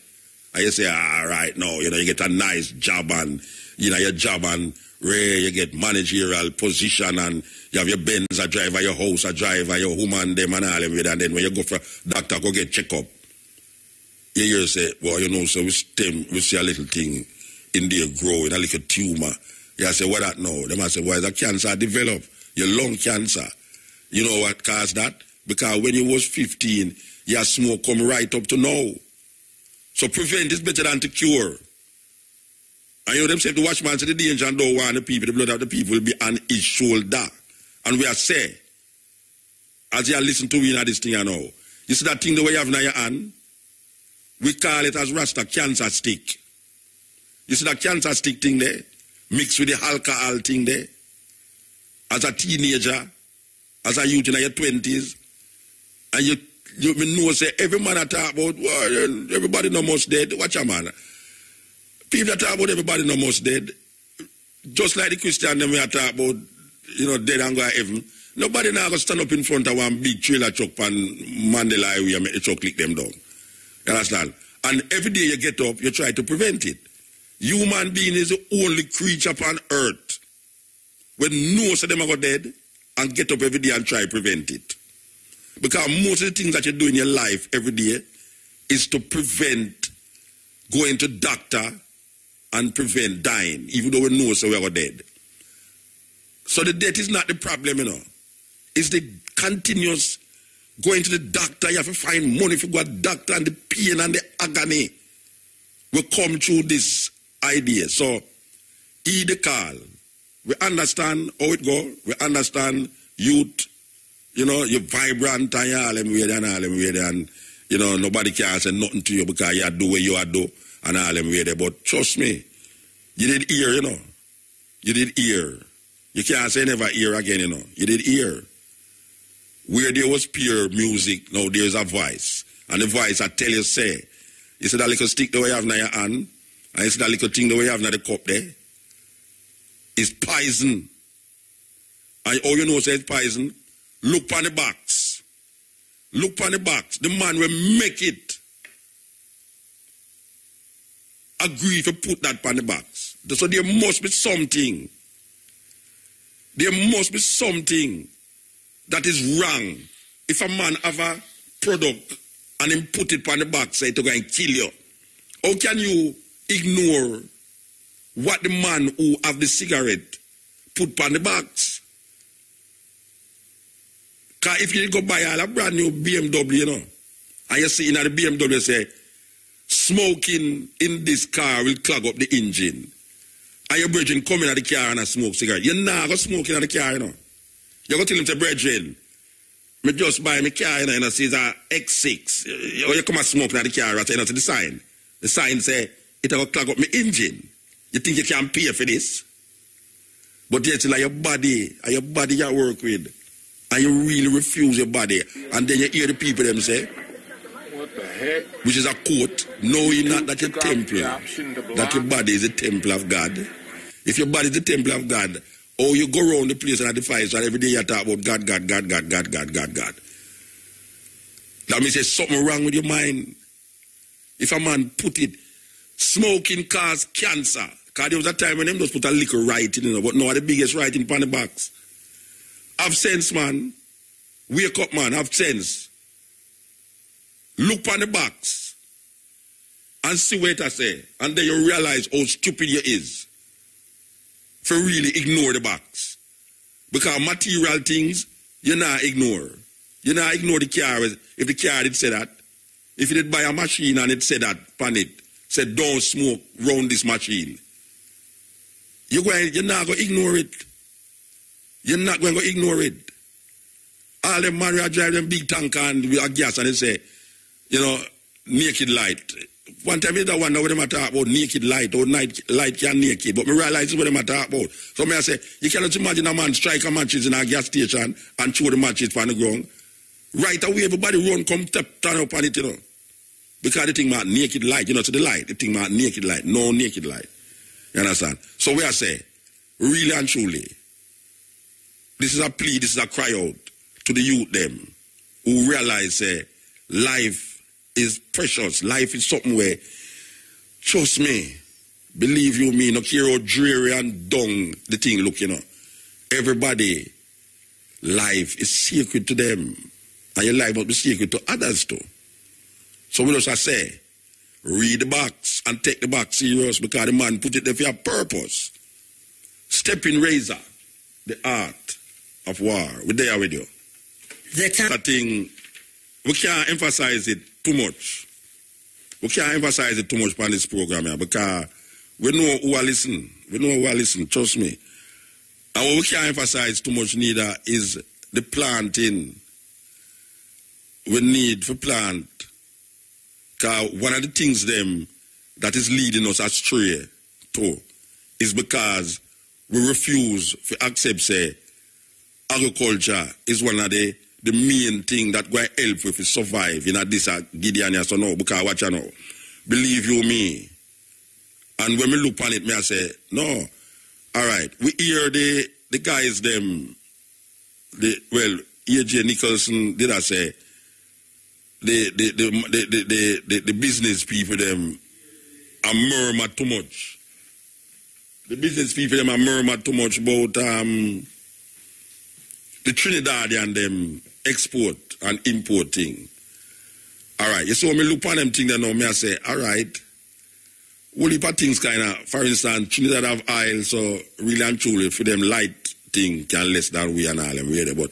and you say, all right, now, you know, you get a nice job and, you know, your job and you get managerial position and you have your Benz a driver, your house a driver, your woman, them and all of it. And then when you go for doctor, go get check up. You hear say, well, you know, so we see a little thing in there growing, a little tumor. You say, what that now? They must say, why is that cancer develop? Your lung cancer. You know what caused that? Because when you was 15, your smoke come right up to now. So prevent is better than to cure. And you know them say the watchman said the danger and don't want the people, the blood of the people will be on his shoulder. And we are say, as you listen to me in this thing you know, you see that thing the way you have in your hand? We call it as Rasta cancer stick. You see that cancer stick thing there? Mixed with the alcohol thing there? As a teenager, as a youth in your 20s, And you know, say, every man that talk about, well, everybody no most dead. Watch a man. People that talk about everybody no most dead, just like the Christian, them we talk about, dead and go to heaven. Nobody now going to stand up in front of one big trailer truck and Mandela Highway and make the truck lick them down. You understand? And every day you get up, you try to prevent it. Human being is the only creature upon earth when most of them are dead and get up every day and try to prevent it. Because most of the things that you do in your life every day is to prevent going to doctor and prevent dying, even though we know so we are dead. So the death is not the problem, It's the continuous going to the doctor. You have to find money for go to the doctor, and the pain and the agony will come through this idea. So, heed the call. We understand how it go. We understand youth, you're vibrant and all them way and all them way and, nobody can say nothing to you because you do what you do and all them way there. But trust me, you did hear, You did hear. You can't say never hear again, You did hear. Where there was pure music, now there's a voice. And the voice, I tell you, say, you see that little stick the way you have in your hand, and you see that little thing the way you have in the cup there, it's poison. And all you know say it's poison, look on the box. Look on the box. The man will make it agree to put that on the box. So there must be something. There must be something that is wrong. If a man have a product and him put it on the box, say to go and kill you, how can you ignore what the man who have the cigarette put on the box? Because if you go buy a brand new BMW, and you see in the BMW say, smoking in this car will clog up the engine. And your brethren come in at the car and smoke cigarette. You're not going to smoke in the car, You're going to tell him, say, brethren, me just buy my car, and it says X6. You come and smoke in the car, and the sign. The sign say, it will clog up my engine. You think you can pay for this? But yet, like your body you work with, and you really refuse your body, and then you hear the people them say, what the heck? Which is a quote, knowing not that your temple, that your body is a temple of God. If your body is the temple of God, or you go around the place and identify it, and every day you talk about God. That means there's something wrong with your mind. If a man put it, smoking cause cancer. Because there was a time when them just put a little writing, but now the biggest writing on the box. Have sense, man. Wake up, man. Have sense. Look on the box and see what I say. And then you realize how stupid you is for really ignore the box. Because material things, you not ignore. You not ignore the car. If the car did say that, if you did buy a machine and it said that on it, said don't smoke round this machine, you're not going to ignore it. You're not going to ignore it. All them man who drive them big tank and with a gas and they say, naked light. One time you don't wonder what they talk about naked light or light can naked, but I realize what they talk about. So I say, you cannot imagine a man strike a matches in a gas station and throw the matches on the ground. Right away, everybody run, come turn up on it, Because the thing about naked light, to the light, the thing about naked light, no naked light. You understand? So we are saying, really and truly, this is a plea, this is a cry out to the youth them who realize life is precious. Life is something where, trust me, believe you me, no care how dreary and dung the thing look, Everybody, life is sacred to them. And your life must be sacred to others too. So we just say, read the box and take the box serious because the man put it there for a purpose. Stepping razor, the art of war. We're there with you. That thing, we can't emphasize it too much. We can't emphasize it too much on this program here because we know who are listening. We know who are listening, trust me. And what we can't emphasize too much neither is the planting. We need for plant. Because one of the things them that is leading us astray too is because we refuse to accept, say, agriculture is one of the the main thing that going to help if you survive in this Gideon so no, because watch you know. Believe you me. And when we look on it, me I say, no. All right, we hear the guys them, AJ Nicholson, did I say, the business people them are murmur too much. The business people them are murmur too much about the Trinidadian them export and import thing. All right, you saw me look on them thing that now me I say, all right, all heap of things kind of, for instance, Trinidad have oil, so really and truly for them light thing can less than we and all them really, but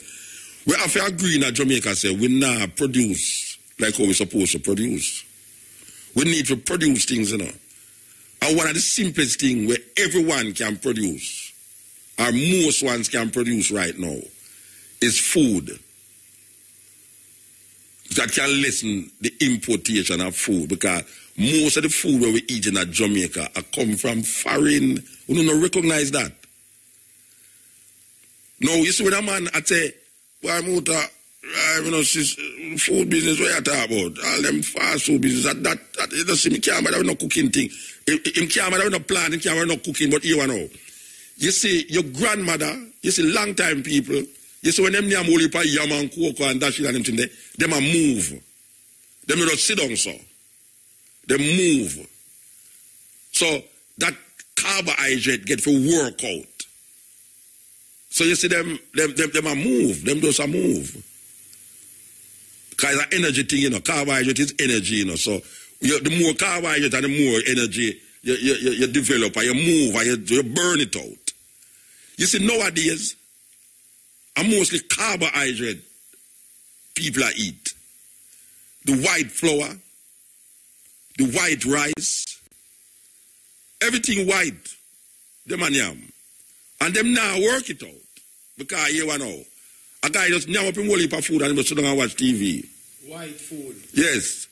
we have to agree that Jamaica say we not produce like how we supposed to produce. We need to produce things, you know. And one of the simplest things where everyone can produce, or most ones can produce right now, is food. That can lessen the importation of food, because most of the food where we eat in Jamaica are come from foreign. We don't recognize that. Now, you see when a man I say, well, food business, what you talk about? All them fast food business, that you don't see me can't have no cooking thing. Him can't have no plan, him can't have no cooking, but you know. You see, your grandmother, you see long time people, you see when them name only pa yam and cocoa and that shit and them thing there, them a move. Them don't sit down so. They move. So that carbohydrate get for work out. So you see them a move. Them just a move. Because it's an energy thing, you know. Carbohydrate is energy, you know. So the more carbohydrate and the more energy you develop and you move and you burn it out. You see nowadays, and mostly carbohydrate people eat. The white flour, the white rice, everything white, them and yam. And them now work it out. Because you know, a guy just now up in whole heap of food and him just sit down and watch TV. White food. Yes.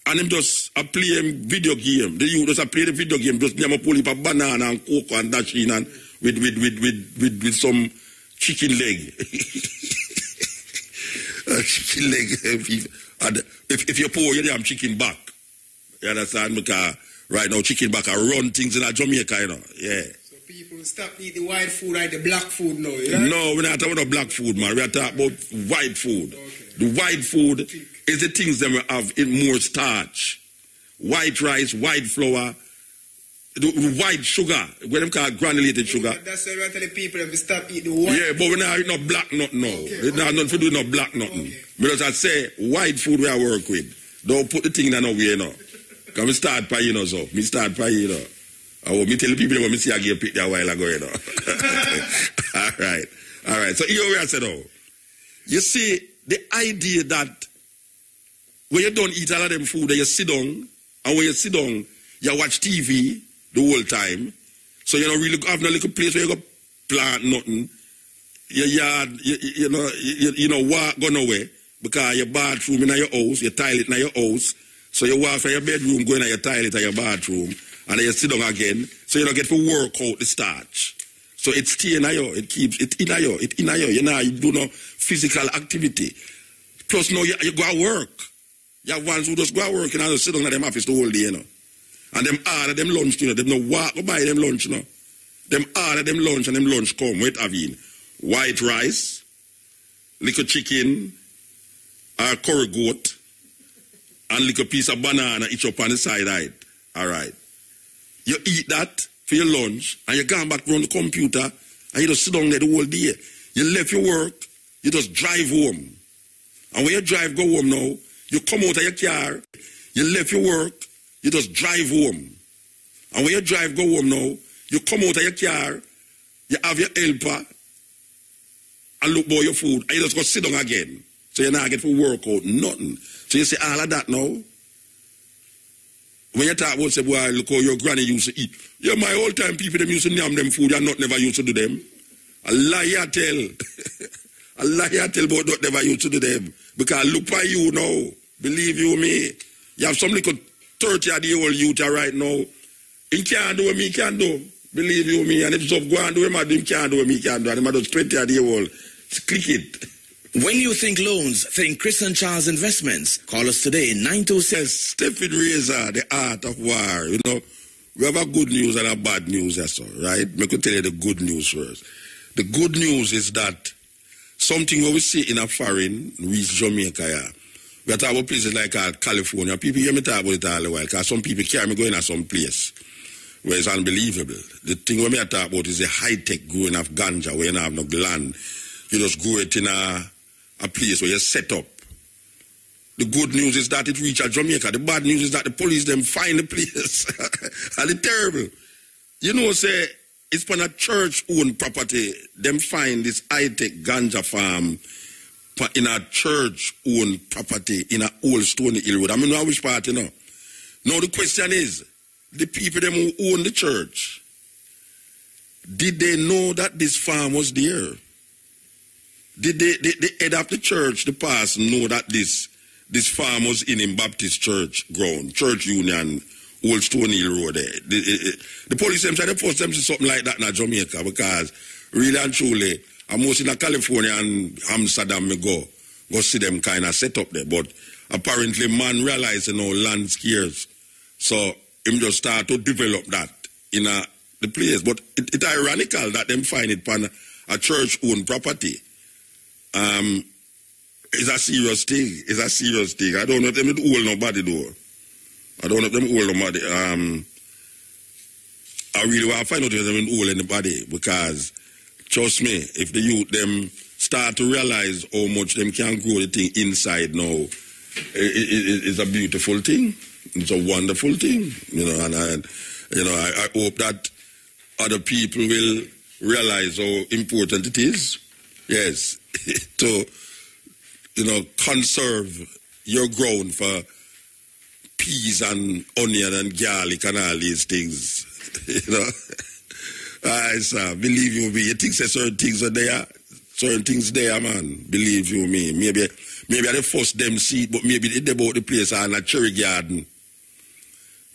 And him just play him video game. The youth just play the video game, just now up whole heap of banana and cocoa and dashing and with some chicken leg. Chicken leg. And if you're poor, you have chicken back. You understand? Because right now chicken back are run things in Jamaica, you know. Yeah. So people stop eating the white food like the black food now, yeah? No, we're not talking about black food, man. We're talking about white food. Okay. The white food is the things that we have in more starch. White rice, white flour, the white sugar. When them call granulated sugar. That's why we're telling people to stop eating the white. Yeah, but we're not eating no black nut now. Okay. There's nothing to do with no black nothing. Okay. Because I say white food we are work with. Don't put the thing in no way, you know. Because we start by, you know, so. Me start by, you know. I will me tell the people when me see I get picked a while ago, you know. All right. So here we are said, oh. You see, the idea that when you don't eat all of them food, you sit down, and when you sit down, you watch TV the whole time. So you don't really have no little place where you go plant nothing. Your yard, you know, walk, go nowhere. Because your bathroom in your house, your toilet in your house. So you walk from your bedroom, go in your toilet or your bathroom, and then you sit down again. So you don't get to work out the starch. So it stays in you, it keeps it in you, You know, you do no physical activity. Plus now you go to work. You have ones who just go to work and just sit down at them office the whole day, you know. And them order them lunch, you know, them no walk go buy them lunch, you know. Them order them lunch and them lunch come, wait having white rice, little chicken, or curry goat, and little piece of banana each up on the side, right? All right. You eat that for your lunch, and you come back around the computer, and you just sit down there the whole day. You left your work, you just drive home. And when you drive, go home now, you come out of your car, you left your work, you just drive home. And when you drive, go home now, you come out of your car, you have your helper, and look for your food, and you just go sit down again. So you're not getting to work out, nothing. So you see all of that now. When you talk about, say, boy, look how your granny used to eat. Yeah, my old time people, them used to name them food, and not never used to do them. A lie I tell. A lie I tell, but not never used to do them. Because look by you now. Believe you me. You have some little 30-year-old youth right now. He can't do what me can do. Believe you me. And if it's go and do him, he can't do what me can do. And him just 20-year-old. Click it. When you think loans, think Chris and Charles Investments. Call us today, 926. Stephen Razor, the art of war. You know, we have a good news and a bad news, that's all, right? I could tell you the good news first. The good news is that something what we see in a foreign reach Jamaica, yeah. We talk about places like California. People hear me talk about it all the while, because some people carry me going to some place where it's unbelievable. The thing what I talk about is the high-tech growing of ganja, where you don't have no land. You just grow it in a place where you set up. The good news is that it reaches Jamaica. The bad news is that the police them find the place. And it's terrible. You know, say, it's on a church-owned property. Them find this high-tech ganja farm in a church-owned property in a old Stony Hill Road. I mean, know which part, you know. Now, the question is, the people them who own the church, did they know that this farm was there? Did the head of the church, the pastor, know that this farm was in Baptist church ground, church union, Old Stony Hill Road there? The police them try to force them to something like that in Jamaica, because really and truly, I'm most in California and Amsterdam, me go see them kind of set up there. But apparently man realized, you know, land scarce. So him just start to develop that in the place. But it's ironical that them find it on a church-owned property. It's a serious thing. It's a serious thing. I don't know if them hold nobody though. I don't know if them hold nobody. I really want to find out if them hold anybody, because trust me, if the youth them start to realize how much them can grow the thing inside now, it's a beautiful thing. It's a wonderful thing, you know, and I hope that other people will realize how important it is. Yes, to, you know, conserve your ground for peas and onion and garlic and all these things, you know. Sir, believe you me, you think certain things are there, certain things there, man. Believe you me. Maybe I the first them see, but maybe it's about the place on a cherry garden.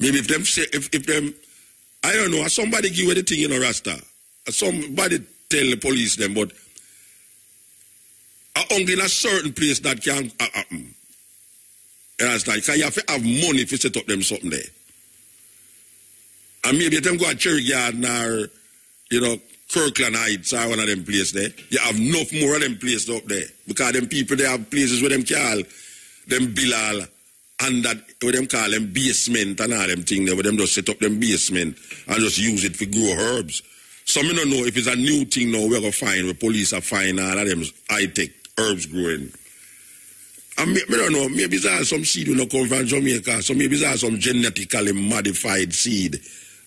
Maybe if them say, if them, I don't know, somebody give you the thing in a Rasta. Somebody tell the police them, but only in a certain place that can happen. You understand? Because you have to have money to set up them something there. And maybe if them go to cherry garden or, you know, Kirkland Heights or one of them places there, you have enough more of them places up there. Because them people, they have places where them call them Bilal and that, what them call them basement and all them things there, where them just set up them basement and just use it for grow herbs. So I don't know if it's a new thing now we're going to find, where police are finding all of them high-tech herbs growing. And I don't know, maybe it's some seed will not come from Jamaica, so maybe it's some genetically modified seed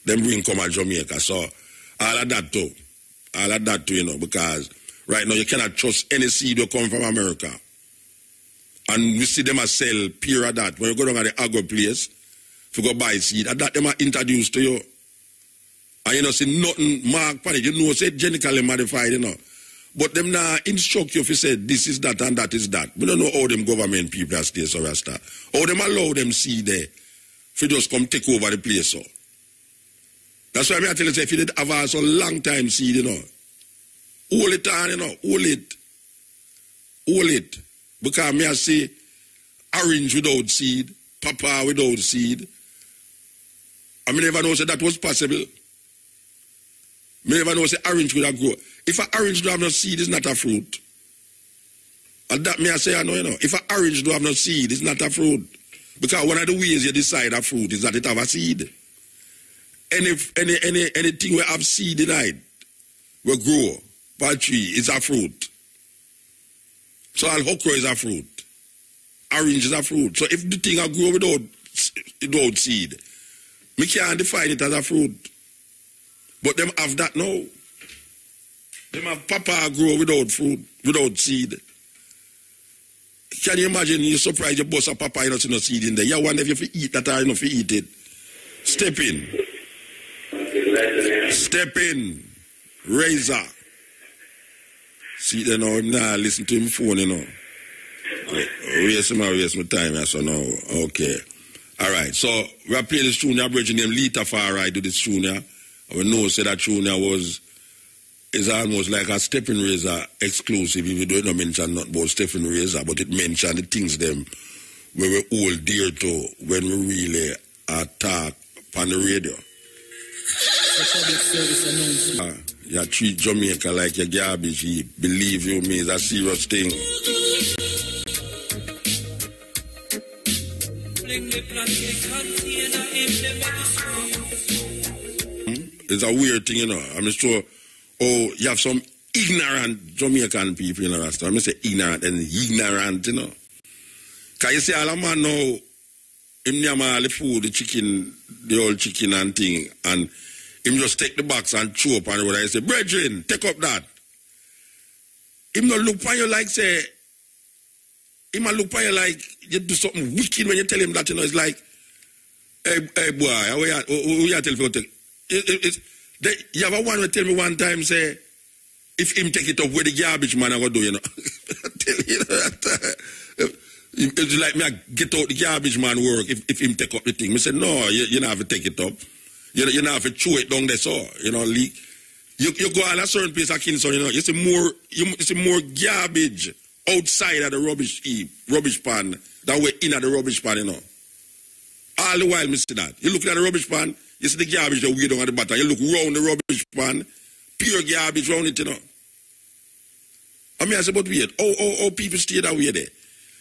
them bring come from Jamaica. So all of that too, you know, because right now you cannot trust any seed that come from America. And we see them as sell pure of that. When you go down at the agro place, if you go buy seed, and that them are introduced to you. And you know, see nothing marked on it. You know, say genetically modified, you know. But them now instruct you if you say this is that and that is that. We don't know how them government people are stay so rasta. How them allow them seed there if you just come take over the place so. That's why I tell you, say, if you did have a long time seed, you know, hold it on, you know, hold it. Because me I say orange without seed, papa without seed. I never know say that was possible. Me never know say orange would have grow. If an orange don't have no seed, it's not a fruit. And that me I say I know, you know. If an orange don't have no seed, it's not a fruit. Because one of the ways you decide a fruit is that it have a seed. Anything we have seed in it will grow. Palm tree is a fruit. So okra is a fruit. Orange is a fruit. So if the thing I grow without seed, we can't define it as a fruit. But them have that now. Them have papa grow without fruit, without seed. Can you imagine you surprise your boss a papa, you don't see no seed in there. You wonder if you eat that or you don't eat it. Step in. Step in. Razor. See then now, nah, listen to him phone, you know. Waste my time, so now. Okay. Alright, so we are playing this tune, bridging them Lita Far Right to this tune. We know say that tune was is almost like a Stephen Razor exclusive. If you don't mention not about Stephen Razor, but it mention the things them where we hold dear to when we really talk on the radio. You treat Jamaica like your garbage heap. Believe you me, it's a serious thing. It's a weird thing, you know. I'm sure, you have some ignorant Jamaican people, you know. I'm going to say ignorant and ignorant, you know. Because you see, all a man know, him nyam all the food, the chicken, the old chicken and thing, and him just take the box and chew up on the road and say, brethren, take up that. Him not look for you like, say, him not look for you like, you do something wicked when you tell him that, you know. It's like, hey boy, how you tell him to take? You have a one who tell me one time, say, if him take it up, where the garbage man I go do, you know. Tell you that. It's like me, I get out the garbage man work if him take up the thing. I say, no, you don't have to take it up. You don't have to chew it down there, so, you know, leak. You go on a certain place of Kingston, you know, you see more garbage outside of the rubbish pan than we're in at the rubbish pan, you know. All the while, me see that. You look at the rubbish pan, you see the garbage that way down at the bottom. You look round the rubbish pan, pure garbage round it, you know. I mean, I say, but weird. Oh, people stay that way there.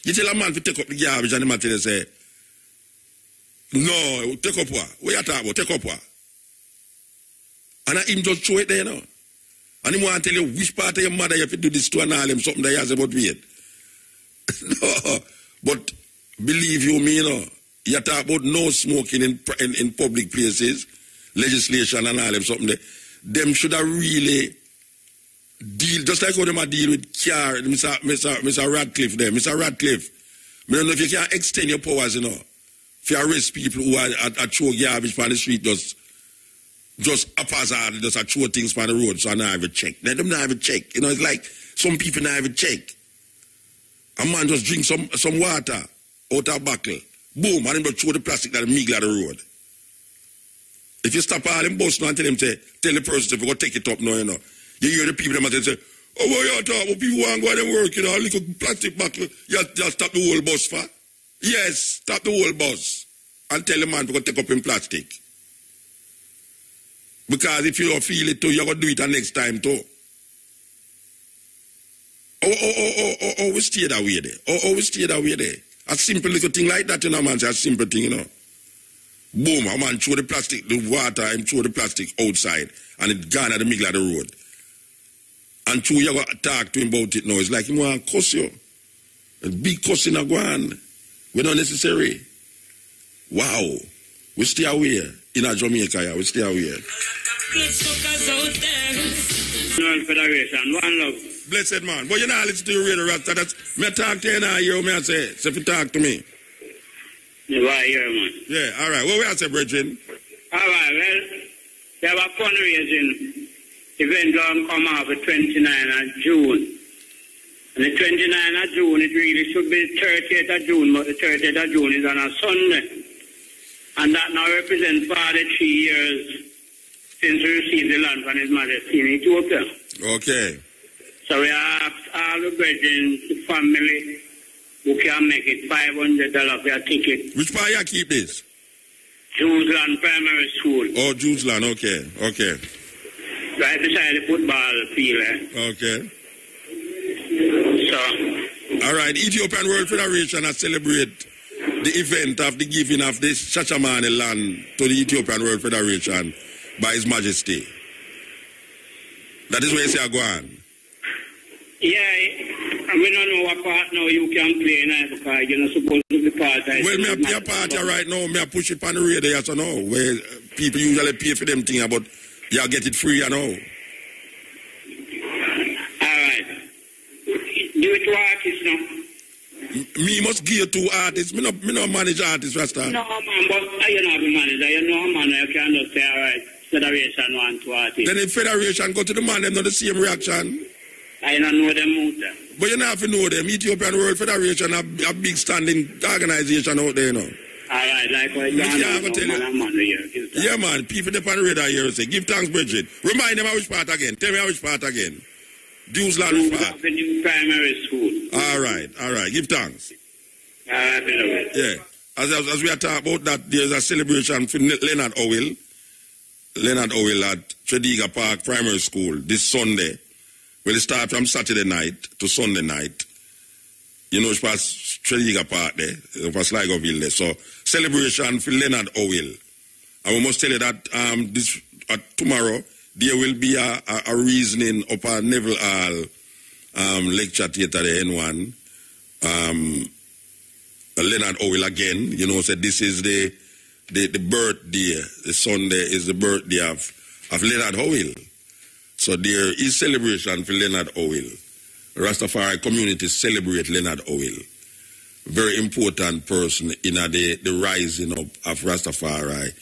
You tell a man to take up the garbage and the man tell you, say, no, take up what? What you talking about? Take up what? And him just throw it there, you know. And he want to tell you which part of your mother you have to do this to and all him something that you have about weird. No, but believe you me, you know, you talk about no smoking in public places, legislation and all them something there. Them should have really deal, just like how them deal with car, Mr. Radcliffe there. Mr. Radcliffe, I don't know if you can extend your powers, you know, if you arrest people who are throw garbage on the street, just haphazard, just throw things on the road, so I don't have a check. Let them not have a check. You know, it's like some people not have a check. A man just drink some water out of a buckle. Boom, and then just throw the plastic at the middle of the road. If you stop all them bus now and tell the person to go take it up now, you know. You hear the people that say, oh, what you talking about? People want to go and work, you know, a little plastic buckle. You just stop the whole bus for? Yes, stop the whole bus. And tell the man to go take up in plastic. Because if you don't feel it too, you're going to do it the next time too. We stay that way there. We stay that way there. A simple little thing like that, you know, man, it's a simple thing, you know. Boom, a man throw the plastic, the water, and throw the plastic outside, and it gone at the middle of the road. And two, you got to talk to him about it now. It's like he want to cuss you. A big cussing a go on. We're not necessary. Wow. We stay away in a Jamaica, yeah. We stay away. Federation, one love. Blessed man. But you know, listen to your radio rasta. That's me talk to you now, you me I say. So if you talk to me. You are here, man. Yeah, all right. What we say, brethren? All right, well, they have a fundraising event going to come out the 29th of June. And the 29th of June, it really should be the 30th of June, but the 30th of June is on a Sunday. And that now represents 43 years since we received the land from His Majesty in Ethiopia. Okay. So we ask all the brethren, the family, who can make it $500 for a ticket. Which part you keep this? Jewsland Primary School. Oh, Jewsland, okay. Right beside the football field. Okay. So. All right, Ethiopian World Federation has celebrated the event of the giving of this Shashamane land to the Ethiopian World Federation by His Majesty. That is where you say I go on. Yeah, we don't know what part now you can play now because you're not supposed to be part of it. Well, me a play a part right now, me a push it on the radio, yes or no, where people usually pay for them things, but you get it free, you know. Alright. Do it to artists now. Me must give to artists. Me no manage artists, Rasta. No, man, but you know the manager. You know a man, you can just say, alright, Federation want to artists. Then if Federation go to the man, them not the same reaction. I don't know them out. But you don't have to know them. Ethiopian World Federation a big standing organization out there, you know. right, like what yeah, man, people up on the radar here say, give thanks, Bridget. Remind them which part again. Tell me which part again. Dewsland, which part? Primary school. All right. Give thanks. Yeah. As we are talking about that, there's a celebration for Leonard Owell at Tredegar Park Primary School this Sunday. Well, it starts from Saturday night to Sunday night. You know, it's past Tredegar Park there, past Sligoville there. So, celebration for Leonard Owell. And we must tell you that tomorrow, there will be a reasoning up at Neville Hall lecture theatre, the N1. Leonard Owell again, you know, said this is the birthday. The Sunday is the birthday of Leonard Owell. So there is celebration for Leonard Owell. Rastafari community celebrate Leonard Owell. Very important person in the rising up of Rastafari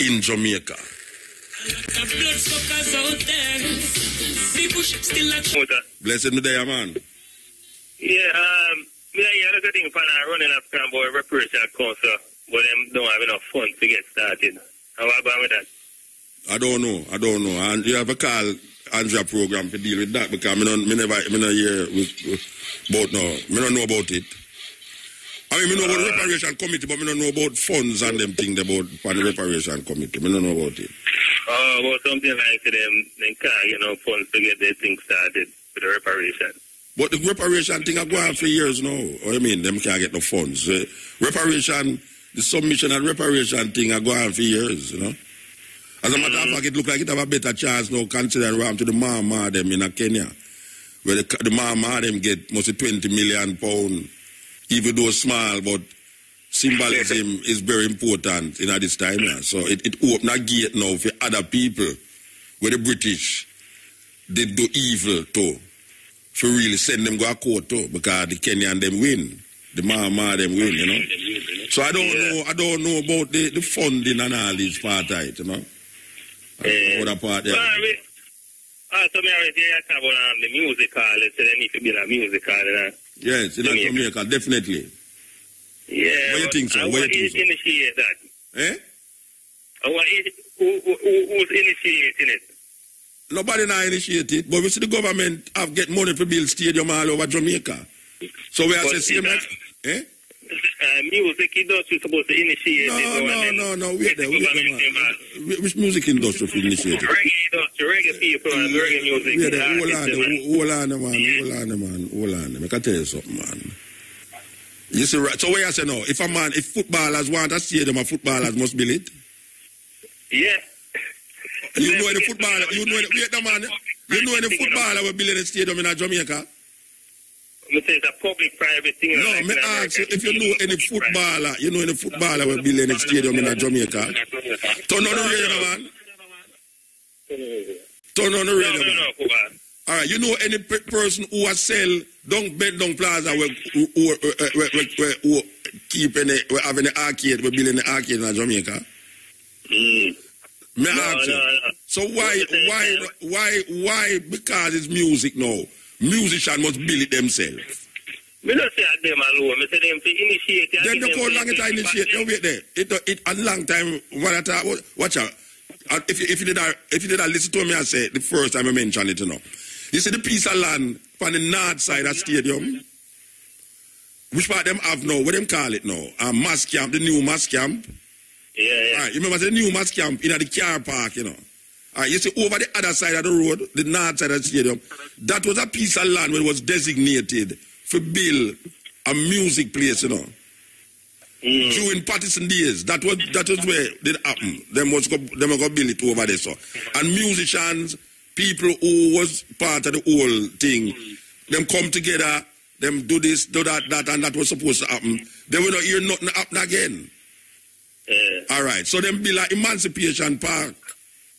in Jamaica. Blessed me there, man. Yeah, I look at things for running up Cranboy Reparation Council, but them don't have enough funds to get started. How about with that? I don't know. And you have a call Andrea program to deal with that because I don't hear about I don't know about it. I mean, I know about the reparation committee, but I don't know about funds and them things about the reparation committee. I don't know about it. About something like them can't get no funds to get their thing started with the reparation. But the reparation thing are going on for years now. I mean, them can't get no funds. Reparation, the submission and reparation thing are going on for years, you know. As a matter of fact, it looks like it have a better chance now considering what happened to the Mama them in Kenya. Where the Mama them get mostly £20 million, even though small, but symbolism is very important in this time. Yeah. So it opened a gate now for other people where the British did do evil too. For really send them go a court too, because the Kenyan them win. The Mama them win, you know. So I don't know about the funding and all this part of it, you know. Other part there. So me already talk about the music hall, so they need to build a music hall. Yes, in Jamaica, definitely. Yeah. What do you think, sir? What do you think? Initiate that? Eh? Who's initiating it? Nobody now initiated, but we see the government have get money to build stadium all over Jamaica. So we have to see like, eh? Music industry supposed to initiate it. No. Wait there, man. Which music industry to initiate it? Reggae industry, reggae people, and reggae music. Wait there, hold on, man. I can tell you something, man. You see, right? So what you say now? If footballers want a stadium, footballers must build it? Yeah. You know any footballer will build a stadium in Jamaica? It's a public-private thing. No, me ask you if you know any footballer will build a stadium in Jamaica. Turn on the radio, man. Turn on the radio, man. All right, you know any person who has sell Bend Plaza who keep having an arcade, will build an arcade in Jamaica? So why? Because it's music now. Musicians must build it themselves. We don't say them alone. We say them to initiate. Then the call long time initiate. No wait there. It a long time. Watch out. If you did listen to me, I say the first time I mentioned it, you know. You see the piece of land on the north side of stadium. Which part them have now? What them call it now? Mass camp, the new mass camp. Yeah. All right, you remember the new mass camp in the car park, you know. All right, you see over the other side of the road, the north side of the stadium, that was a piece of land where it was designated for build a music place, you know. During Patterson days, that was where it happened. Them were go build it over there, so. And musicians, people who was part of the whole thing, them come together, them do this, do that, and that was supposed to happen. They will not hear nothing happen again. All right, so them build an Emancipation Park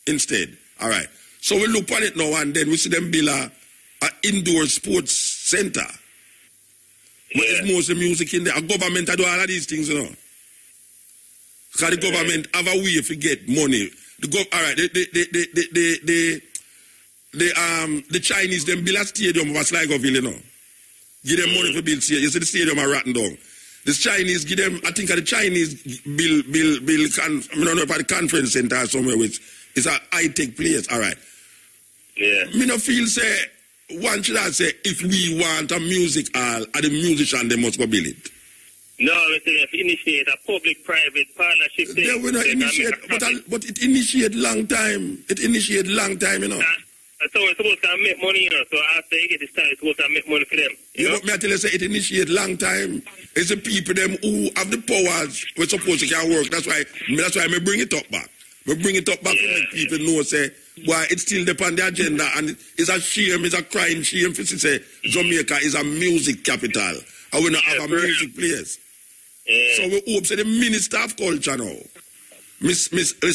instead. All right, so we look on it now and then we see them build an indoor sports center. But it's mostly music in there. A government do all of these things, you know. Because the government have a way to get money. All right, the Chinese them build a stadium over Sligoville, you know. Give them money to build stadium. You see the stadium are rotten down. This Chinese give them, I think the Chinese I don't know about the conference center or somewhere, which is a high-tech place. All right. Yeah. Me no feel say, one should I say, if we want a music hall, the musician, they must go build it. No, we say initiate a public-private partnership. They will not initiate, but it initiate long time. It initiate long time, you know. So we're supposed to make money, you know. So after you get this time, it's supposed to make money for them. You know? But me I tell you, say it initiate long time. It's the people them who have the powers we're supposed to can work. That's why me bring it up back. We bring it up back to make people know, say, why it's still upon the agenda, and it's a shame, it's a crying shame for say Jamaica is a music capital. And we not have a music place. Yeah. So we hope say the Minister of Culture now, Miss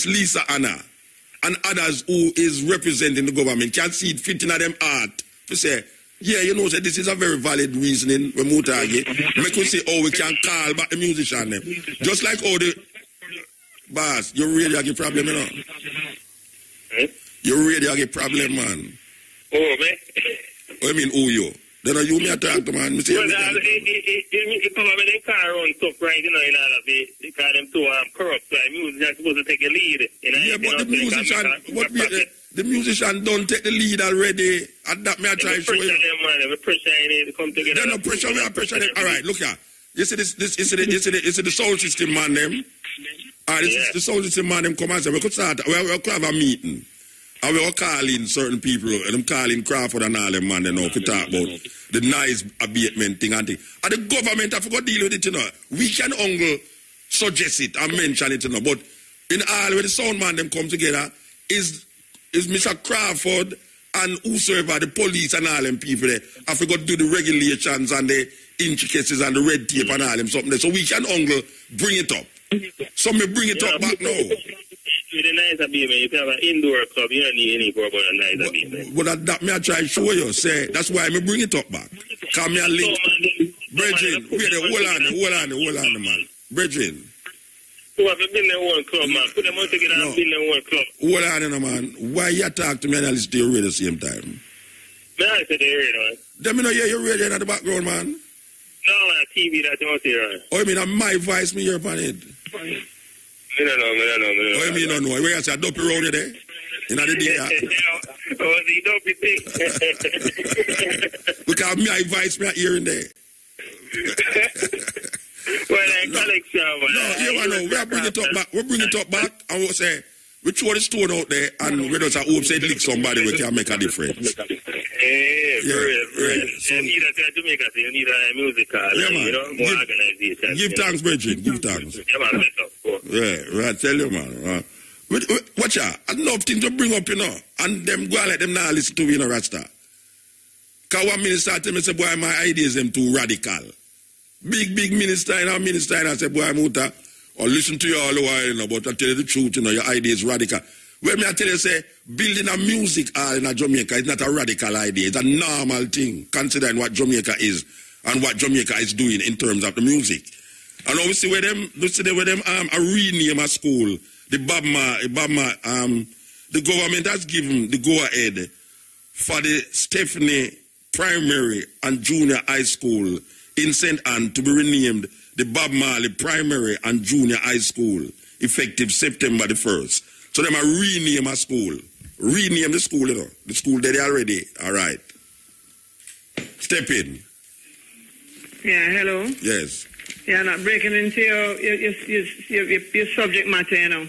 Lisa Anna, and others who is representing the government can see it fitting at them art to say, yeah, you know, say this is a very valid reasoning when Mutage. Make us say, oh, we can call back the musician them. Just like all the boss, you really have a problem, you know. You really have a problem, man. Oh, man. What do you mean, who you? Then you me talk to man. Well, it probably they can't run stuff right, you know, in all of it. Because them two corrupt, so the musician supposed to take a lead. Yeah, but the musician don't take the lead already. And that me I try to show you. The pressure in it to come together. There's no pressure, we are pressure them. All right, look here. You see the soul system man them. All right, this is the soul system man them come and say, we could start, we could have a meeting. And we will call in certain people, and them calling Crawford and all them man, they know, to talk about the nice abatement thing and thing. And the government have to go deal with it, you know. We can only suggest it and mention it, you know. But in all, when the sound man them come together, is Mr. Crawford and whosoever, the police and all them people there, have to go do the regulations and the intricacies and the red tape and all them something there. So we can only bring it up. So me bring it up back now. With a nice abatement, you can have an indoor club, you don't need any for about a nice abatement. But that me I try to show you, say, that's why me bring it up back. Come me a link. Brethren, wait, hold on, man. Brethren. So have you built their own club, man? Put them all together and build their own club. Hold on, man. Why you talk to me and I listen to your radio at the same time? Me I say the radio, man. Then me know hear your radio in the background, man. No, man, TV that you want to hear, man. Oh, you mean my voice me hear upon it? I don't know. Oh, you mean you don't know? Where you say a dopey road you there? In the day, oh, the dopey thing. Because my voice me hearing there. Well, I collection, man. No, you know, we bring it up back. We bring it up back and we'll say, we throw the stone out there and we just hope say it lick somebody we can make a difference. For real. So, you need a Jamaica, so you need a music hall, you know, more organization. Give thanks, Bridget. Give thanks. Yeah, man, Right, tell you, man. Watch out. Enough things to bring up, you know, and them go and let them now listen to you, know, Rasta. Because one minister tell me, say, boy, my ideas them too radical. Big minister, and I say, boy, Muta, or listen to you all the while, you know, but I tell you the truth, you know, your idea is radical. When me I tell you, say, building a music hall in Jamaica is not a radical idea. It's a normal thing, considering what Jamaica is and what Jamaica is doing in terms of the music. And obviously, where them rename a school, the the government has given the go-ahead for the Stephanie Primary and Junior High School in St. Anne to be renamed the Bob Marley Primary and Junior High School, effective September the 1st. So them a rename a school. Rename the school, you know. The school there already. All right. Step in. Yeah, hello. Yes. Yeah, not breaking into your subject matter, you know.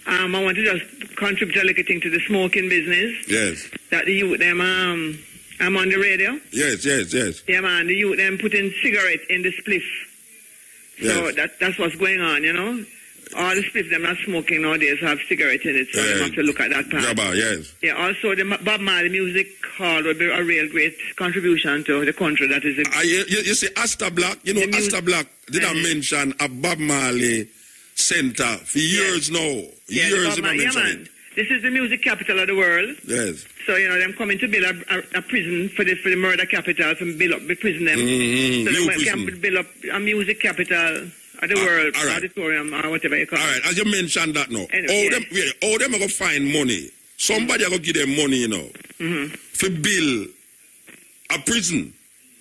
I want to just contribute a little thing to the smoking business. Yes. That the youth them I'm on the radio. Yes. Yeah, man, the youth them putting cigarette in the spliff. Yes. So that's what's going on, you know. All the spliffs them not smoking nowadays have cigarette in it, so they have to look at that part. Jabba, yes. Yeah, also the Bob Marley Music Hall would be a real great contribution to the country. That is you see, Asta Black, you know, Asta Black did I mention a Bob Marley center for years now. Years in mentioning. This is the music capital of the world. Yes. So, you know, them coming to build a prison for the murder capital, to build up the prison them. So they can build up a music capital of the world, auditorium, or whatever you call it. All right, as you mentioned that now, Anyway, all them are going to find money. Somebody are going to give them money, you know, for build a prison.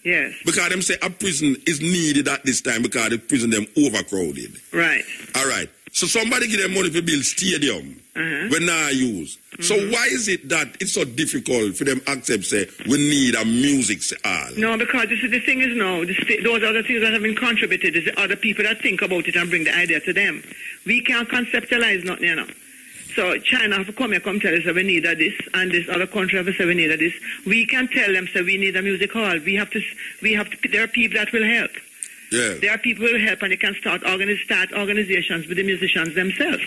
Yes. Because them say a prison is needed at this time because the prison them overcrowded. Right. All right. So somebody give them money to build stadium when I use. So why is it that it's so difficult for them accept say we need a music hall? No, because the thing is now, those other things that have been contributed is the other people that think about it and bring the idea to them. We can't conceptualize nothing, you know. So China have to come here, come tell us that we need this, and this other country have to say we need this. We can tell them say we need a music hall. We have to. There are people that will help. Yeah. There are people who will help, and they can start organizations with the musicians themselves.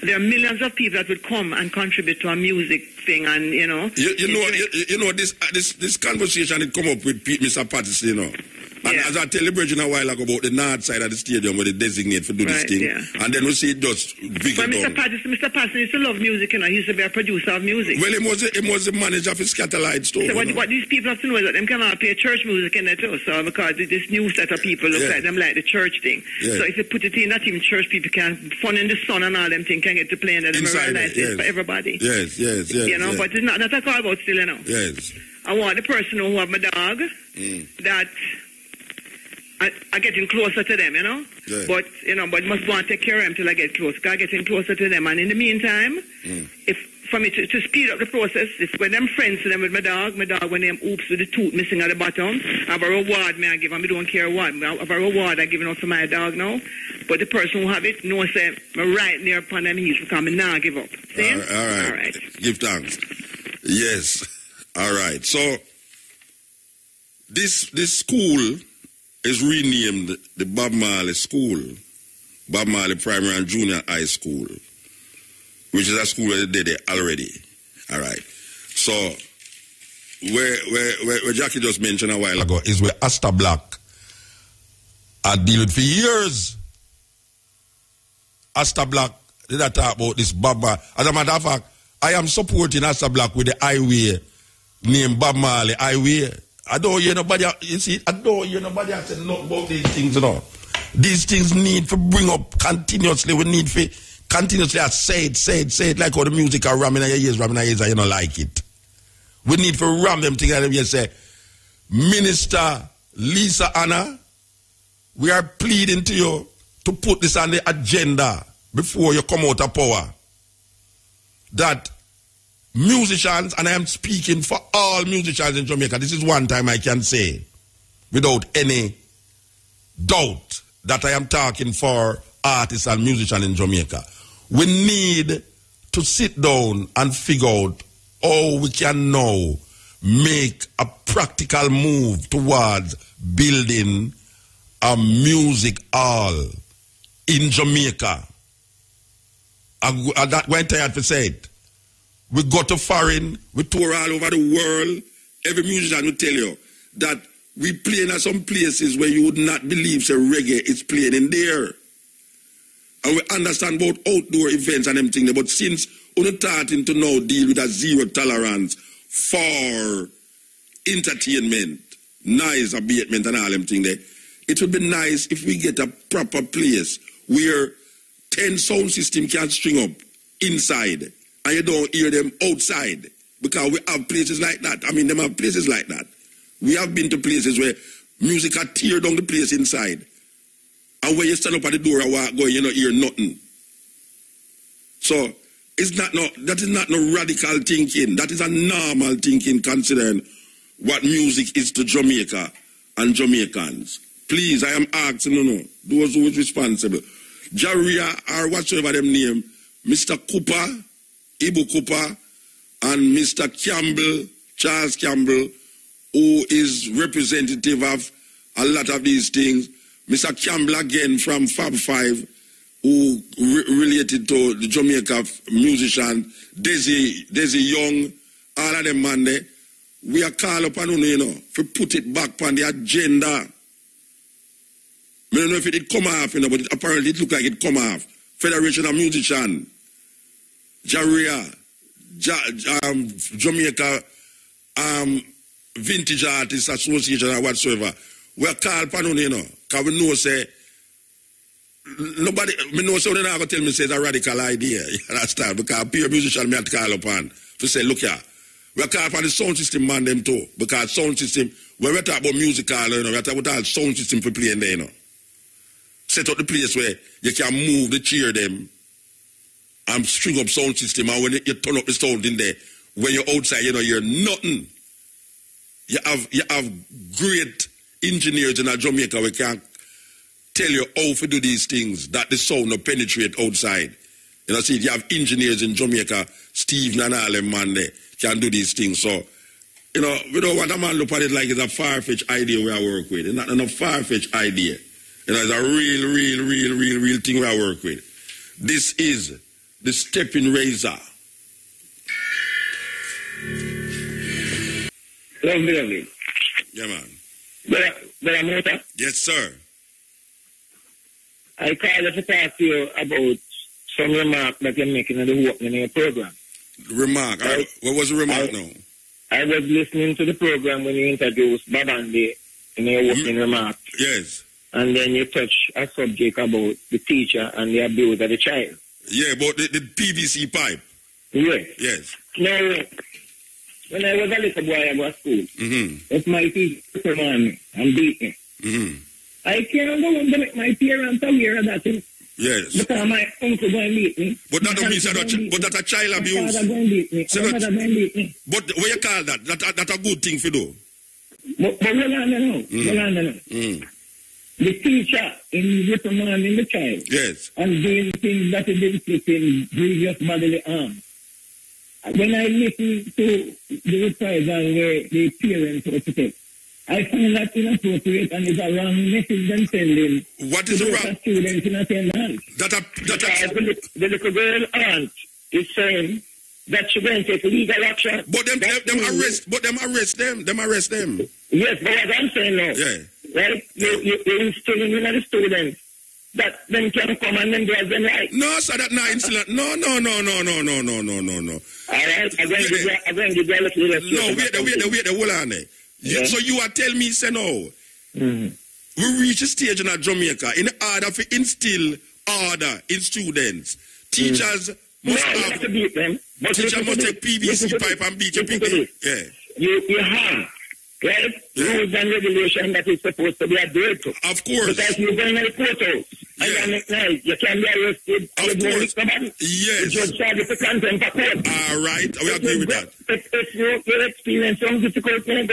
There are millions of people that would come and contribute to a music thing, and you know. You know this conversation it come up with Mr. Patterson, you know. And as I tell the Bridget a while ago about the north side of the stadium where they designate for do this thing, and then we see it just big. But Mr. Patterson used to love music, you know. He used to be a producer of music. Well, he was the manager of his Scatterlight store. So what these people have to know is that them cannot play church music in there too. So because this new set of people look like them like the church thing. Yeah. So if you put it in that even church people can fun in the sun and all them things can get to play in there. It's for everybody. Yes. You know, but it's not a call about still, you know. Yes. I want the person who have my dog that I getting closer to them, you know. Yeah. But must go and take care of them till I get close. I getting closer to them, and in the meantime, if for me to speed up the process, if when them friends to them with my dog when them oops with the tooth missing at the bottom, I have a reward I give them. I don't care what. I have a reward I give out for my dog now. But the person who have it knows that I'm right near upon them heels because I now give up. See? All right. Give thanks. Yes. All right. So this school is renamed the Bob Marley School, Bob Marley Primary and Junior High School, which is a school that they did it already. All right. So where Jackie just mentioned a while ago is where Asta Black I deal with for years. Asta Black did I talk about this Bob Marley. As a matter of fact, I am supporting Asta Black with the highway named Bob Marley Highway. I don't hear nobody, you see, I don't hear nobody say nothing about these things, you know. These things need to bring up continuously. We need to continuously say it, like how the music are ramming in your ears, and you don't like it. We need to ram them together. You say, Minister Lisa Anna, we are pleading to you to put this on the agenda before you come out of power. That musicians, and I am speaking for all musicians in Jamaica, this is one time I can say, without any doubt, that I am talking for artists and musicians in Jamaica. We need to sit down and figure out how we can now make a practical move towards building a music hall in Jamaica. And that's why I'm tired to say it. We go to foreign, we tour all over the world. Every musician will tell you that we play in some places where you would not believe say reggae is playing in there. And we understand about outdoor events and them things. But since we're starting to now deal with a zero tolerance for entertainment, noise abatement and all them things there, it would be nice if we get a proper place where 10 sound system can string up inside and you don't hear them outside, because we have places like that. I mean, them have places like that. We have been to places where music can tear down the place inside, and when you stand up at the door and walk going, you don't hear nothing. So that is not no radical thinking. That is a normal thinking considering what music is to Jamaica and Jamaicans. Please, I am asking, those who is responsible. Jaria or whatsoever them name, Mr. Cooper, Ibu Cooper, and Mr. Campbell, Charles Campbell, who is representative of a lot of these things. Mr. Campbell again from Fab 5, who related to the Jamaica musician, Desi Young, all of them man there. We are called upon, to put it back on the agenda. I don't know if it did come off, but apparently it looked like it come off. Federation of Musicians, Jaria, Jamaica Vintage Artists Association or whatsoever. We are called upon, because we know, say, nobody, we know, so they're not going to tell me, say, it's a radical idea. You understand? Because pure musician, me have to call upon to say, look here, We call for the sound system man them too. Because sound system, when we talk about musical, you know, we talk about sound system for playing there, you know. Set up the place where you can move the chair them and string up sound system, and when you turn up the sound in there, when you're outside, you know, you're nothing. You have great engineers in Jamaica we can tell you how to do these things, that the sound will penetrate outside. You know, see, you have engineers in Jamaica, Steve and all them man there, can do these things. So, you know, we don't want a man look at it like it's a far-fetched idea we are work with. It's not a far-fetched idea. You know, it's a real thing we are work with. This is the stepping razor. Lovely. Yeah, man. Brother Mota? Yes, sir. I called to talk to you about some remark that you're making in the opening of your program. Remark? What was the remark now? I was listening to the program when you introduced Babandi in your opening remark. Yes. And then you touch a subject about the teacher and the abuse of the child. Yeah, about the PVC pipe. Yes. Yes. Now, when I was a little boy, I was at school. If my teacher command me and beat me, I can't go and make my parents aware of that thing. Yes. Because my uncle going to beat me. But that don't mean that's a child abuse. My father going to beat me. My mother going to beat me. But what you call that? That's a good thing for do. But hold on now. The teacher in reprimanding the child. Yes. And doing things that is inflicting grievous bodily harm. When I listen to the reprisal where the parents were to take, I find that inappropriate and is a wrong message them sending. What is the wrong? Students in attendance. The little girl aunt is saying that she going to take legal action. But them arrest them. Yes, but what I'm saying now, right? You're instilling in the students that them can come and then do them right. No, sir, that not instilling. No. All right, I'm going to give you a little No, wait, hold on there. So you are telling me, say no. We reach a stage in Jamaica in order to instill order in students. Teachers must have to beat them. Teachers must take PVC pipe and beat your people. Yeah. You have right? Rules and regulations that is supposed to be adhered to. Of course. Because you're going to the courthouse. And you can be arrested. Of course. Yes. The judge charges for contempt for court. All right. We agree with that. If you experience some difficulty, you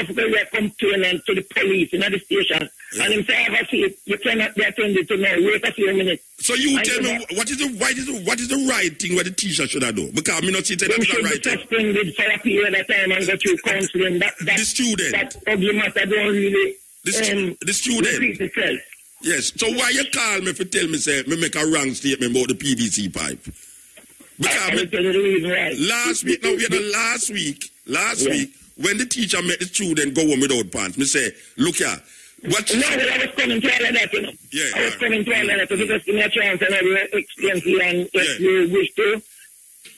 come to the police in the station. Yeah. And if they ever see you cannot be attended to now. Wait a few minutes. So you tell me, what is the right thing what the teacher should have done? Because I'm not saying that's the right thing. Suspended for a period of time and go through counseling. The student. That ugly matter don't really the student. repeat itself. Yes. So why you call me to tell me say me make a wrong statement about the PVC pipe? Because tell you the reason why. Last week, when the teacher met the student go home without pants, me say, look here. I was coming to all of that, you know. Yeah, I was coming to all of that. So just give me a chance and I will explain to you. And if you wish to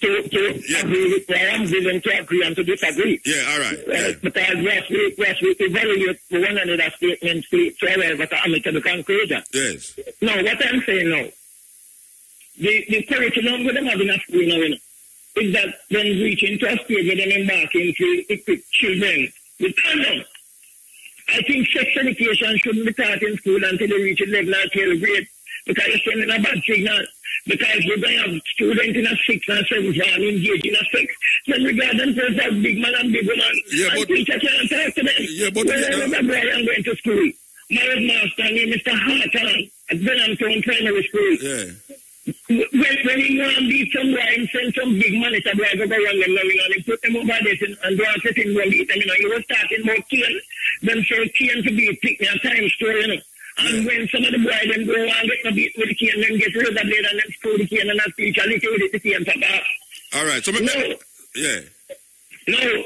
agree with me, I am willing to agree and to disagree. Yeah, all right. Because last week we evaluate one another statement to but I make a conclusion. Yes. No, what I'm saying now, the curriculum with them having a school now, you know, is that then reaching to a stage where they embarking to equip children with condoms. I think sex education shouldn't be taught in school until they reach 11 or 12 grade because you're sending a bad signal. Because you're going to have students in a 6th and 7th grade engaged in a sex. Then regard themselves as big man and big woman. Yeah, and teacher can't talk to them. Yeah, but when I was a boy and going to school, my headmaster named Mr. Hartan at Benhamton Primary School. Yeah. When he go and beat some boy and send some big man, it's a boy go around them and he put them over this and go and set him and beat them. You know, he was talking about cane. Them say cane to be pick me a time story, you know. And when some of the boys them go and get the beat with the cane, then get rid of the blade and then screw the cane and that teacher little with it the cane top off. All right, so no,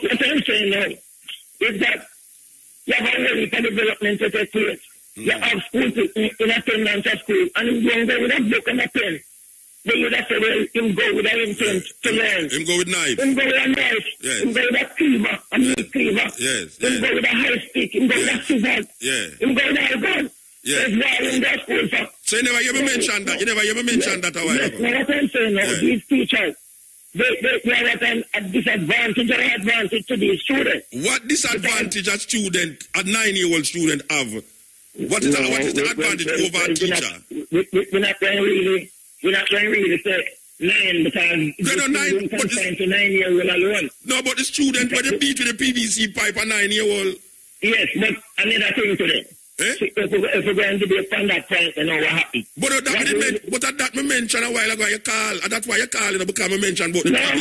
what I'm saying now is that you have a ready for development to take place. You have school in attendance at school and you go with a book and a pen. Then you have to well, him go with an intent to learn. Him go with knife. Him go with a knife. Yes. Him go with a cleaver, a meat cleaver. Yes. Him go with a high stick. Him go with a scissors. Yeah. Him go with a gun. Yeah. So you never ever mentioned that? You never ever mentioned that a while ago? Now what I'm saying now, these teachers, they are at a disadvantage or advantage to these students. What disadvantage a student, a 9-year-old student have? What is the advantage over a teacher? We're not going to really say 9 because it's to 9-year-old alone. No, but the student, when they beat with a PVC pipe, a 9-year-old. Yes, but another thing to them. If we're going to be upon that point, then what happened? But that me mentioned a while ago, you call, and that's why you call it because I mentioned about the no, man,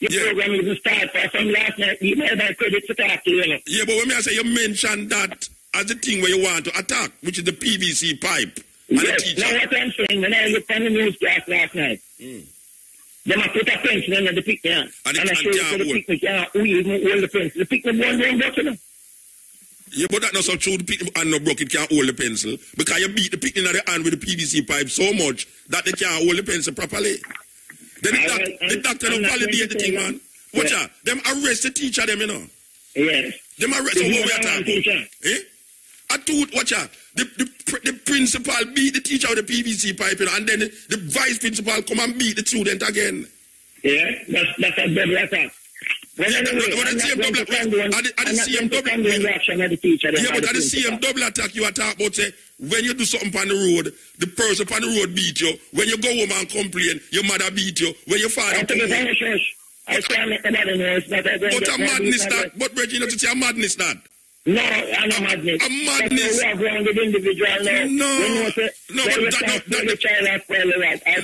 your program even start from last night. You made that credit to talk to you. Yeah, but when I say you mentioned that as the thing where you want to attack, which is the PVC pipe. Yes, now what I'm saying, when I looked on the newscast last night, they might put a pencil in the picnic, and I show you the picnic, who even hold the pencil. The picnic won't go broke, you know. Yeah, but that's not so true. The picnic and no broke, it can't hold the pencil. Because you beat the picnic in the hand with the PVC pipe so much that they can't hold the pencil properly. Then the doctor don't validate the thing, man. Watch out. Them arrest the teacher, them, you know. Yes. Them arrest the whole time. Eh? Watch out. The principal beat the teacher with the PVC pipe, you know, and then the vice principal come and beat the student again. Yeah, that's a double attack. But at the same double attack you attack about, say, when you do something on the road, the person on the road beat you. When you go home and complain, your mother beat you. When your father come home. But a madness that. But Reggie, you know to say a madness that. No, I'm not madness. A madness. We have wrong with individual now. No, but the child has spoiled the rod. How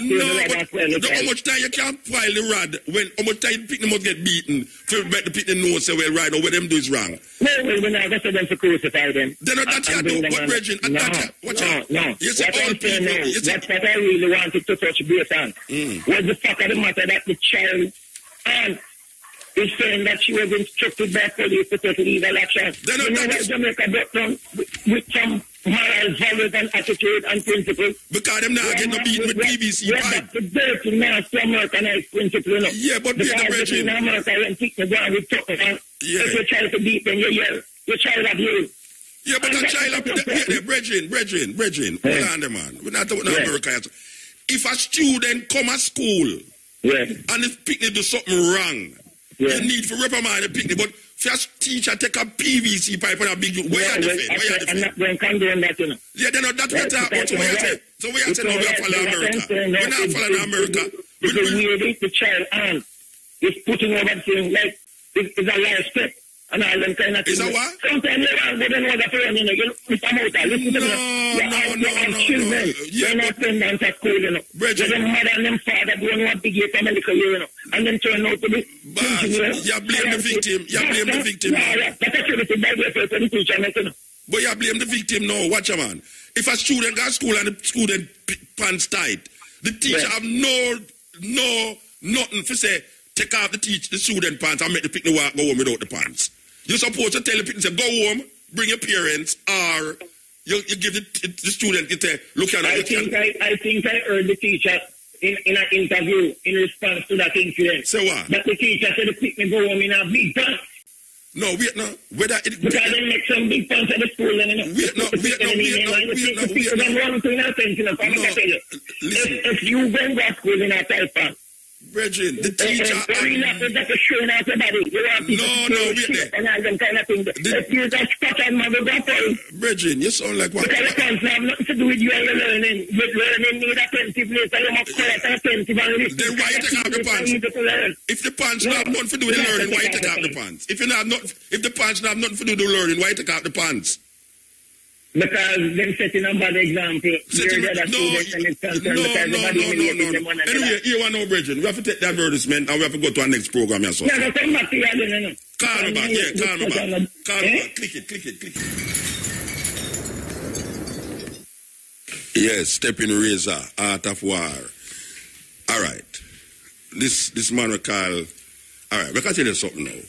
much time you can't spoil the rod when how much time the picnic must get beaten to make the picnic know say well right or what them do is wrong. No, we're not going to them to crucify them. Then that you do, but Reggie, no. You say all people. That's what I really wanted to touch base on. What's the fact of the matter that the child and is saying that she was instructed by police to take legal action. You know what Jamaica got done with some moral values and attitude and principles? Because them now getting beaten with PVC pipe. The dirty, nasty Americanized principle, you know. Yeah, but because in America, when people go and we talk about if you try to beat them, you yell. Your child abuse. Yeah, but that child abuse, Brethren, hold on there, man. We're not talking about America. If a student come to school and the picnic do something wrong, you need to reprimand the picnic, but first teacher take a PVC pipe and a big where are the I'm not going to condone that, you know. Yeah, then that's what I talk about. So we have to know we are following America. We're not following America. Because the child and is putting over the thing like it's a life step. And all them kind of things. Is that what? Sometimes you want to know the friend, you know, you Mr. Mota, listen to me. No. Children, they're not pendants at school, you know. They're them mother and them father doing what big from medical, you know. And then turn out to be... You blame the victim. That's actually the Bible says to the teacher, you know. But you blame the victim now. Watch a man. If a student got school and the student pants tight, the teacher have nothing to say, take off the student pants and make the picnic walk go home without the pants. You're supposed to tell the picnic, say, go home, bring your parents, or you give the student, you say, look at it. I think I heard the teacher in an interview in response to that incident. So what? That the teacher said the picnic go home in a big pants. No, wait, no. Because they make some big pants at the school, then, you know. If you go to school in a tight pants, Brethren, the teacher... Brethren, you sound like what? Because the pants have nothing to do with you and your learning. Your learning need attentiveness and you must quite attentive and listen. Then why you take off the pants? If the pants have nothing to do with the learning, why you take off the pants? If the pants have nothing to do with the learning, why you take off the pants? Because them setting a bad example. No. Anyway, here we know, Brethren. We have to take the advertisement and we have to go to our next program. Yeah, come back to you again. Call me back, call me back. Click it. Yes, stepping razor, art of war. All right. This man we call... All right, we can tell you something now.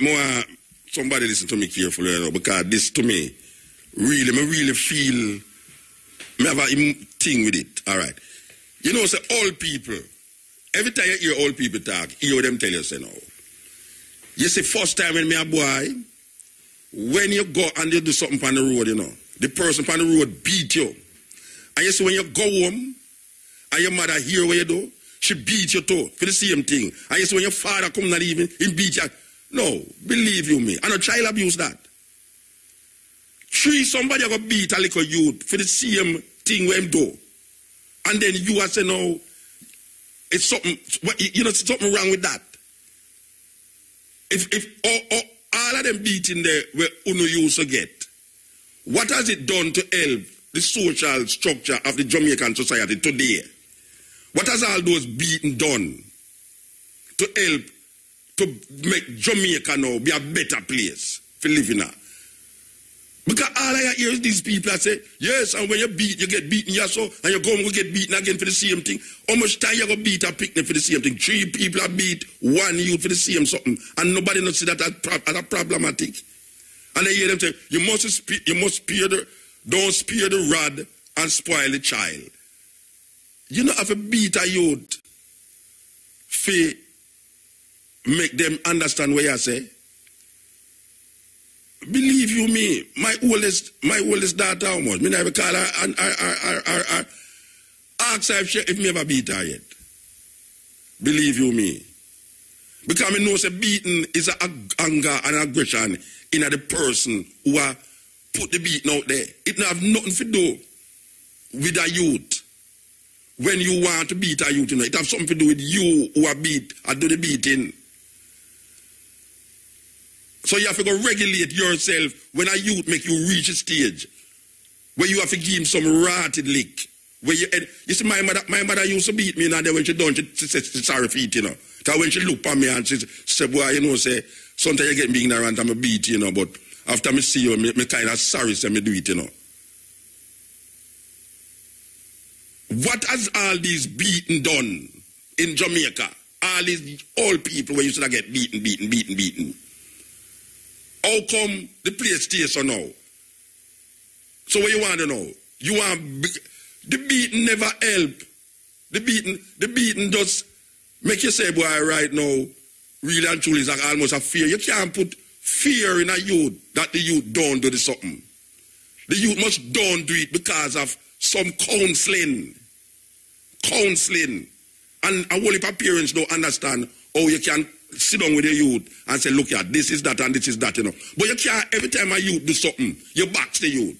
More somebody listen to me carefully, you know, because this to me... really feel me have a thing with it. All right. You know, say old people, every time you hear old people talk, you hear them tell you, say, no. You see, first time when me a boy, when you go and you do something on the road, you know, the person on the road beat you. And you see, when you go home, and your mother hear what you do, she beat you too for the same thing. And you say when your father come that evening, he beat you. No, believe you me. I know child abuse that. Somebody are going to beat a little youth for the same thing where him do. And then you are saying, no, it's something, something wrong with that. If all of them beating there where Uno used to get, what has it done to help the social structure of the Jamaican society today? What has all those beating done to help to make Jamaica now be a better place for living in? Because all I hear is these people that say, yes, and when you get beaten, yes, so, and you go and get beaten again for the same thing. How much time you go beat a picnic for the same thing? 3 people are beat 1 youth for the same something, and nobody not see that as a problematic. And I hear them say, don't spare the rod and spoil the child. You know, if you beat a youth, make them understand what you say. Believe you me, my oldest daughter, how much? Me never call her and ask her if me ever beat her yet. Believe you me. Because I know that beating is an anger and aggression in the person who put the beating out there. It don't have nothing to do with a youth. When you want to beat a youth, it has something to do with you who are beat and do the beating. So you have to go regulate yourself when a youth make you reach a stage where you have to give him some rotted lick. Where you see, my mother used to beat me, and then when she done, she said she's sorry for it, you know. So when she looked at me and she said, boy, you know, say, sometimes you get me ignorant and I beat, you know, but after me see you, me kind of sorry, say me do it, you know. What has all these beating done in Jamaica? All these old people where you should get beaten. How come the place stays so now? So what you want to know? You want the beating never help. The beating just make you say, boy, right now, real and truly is like almost a fear. You can't put fear in a youth that the youth don't do something. The youth must don't do it because of some counseling. And a whole heap of parents don't understand how you can sit down with the youth and say, look at this is that and this is that, you know. But you can't, every time a youth do something, you box the youth.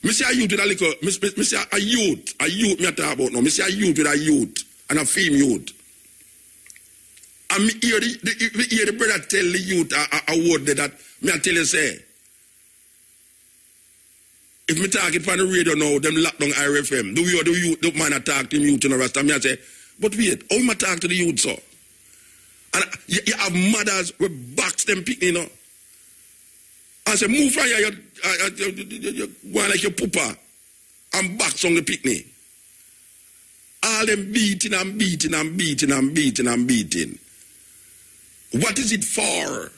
Me say a youth with a little, me say a youth me talk about now. Me say a youth with a youth and a female youth. And me hear the brother tell the youth a word that me I tell you say, if me talk it on the radio now, them lock down RFM, the man attack the youth in the rest of me I say, but wait, how you talk to the youth, so? And you have mothers who box them picking, you know. And say, move from here, you go like your pooper and box on the picnic. All them beating. What is it for?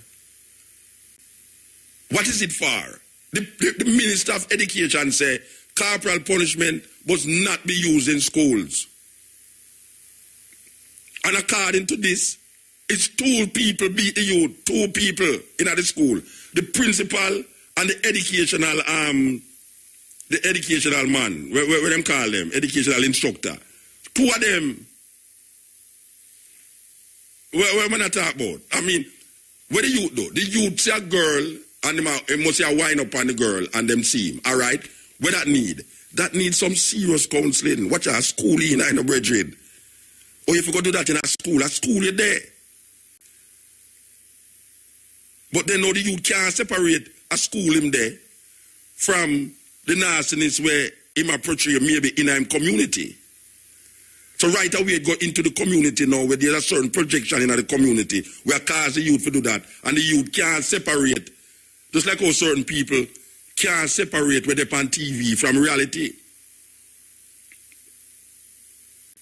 What is it for? The Minister of Education say corporal punishment must not be used in schools. And according to this, it's 2 people beat the youth, 2 people in the school. The principal and the educational man, what them call them, educational instructor. 2 of them. What am I talk about? I mean, what the youth do? The youth see a girl and they must say a wind up on the girl and them see him. All right? What that need? That needs some serious counseling. Watch a school in a brethren. Or if you go do that in a school you're there. But then now the youth can't separate a school him there from the nastiness where him approach you maybe in a community. So right away go into the community now where there's a certain projection in the community where cause the youth to do that. And the youth can't separate. Just like how certain people can't separate where they're on TV from reality.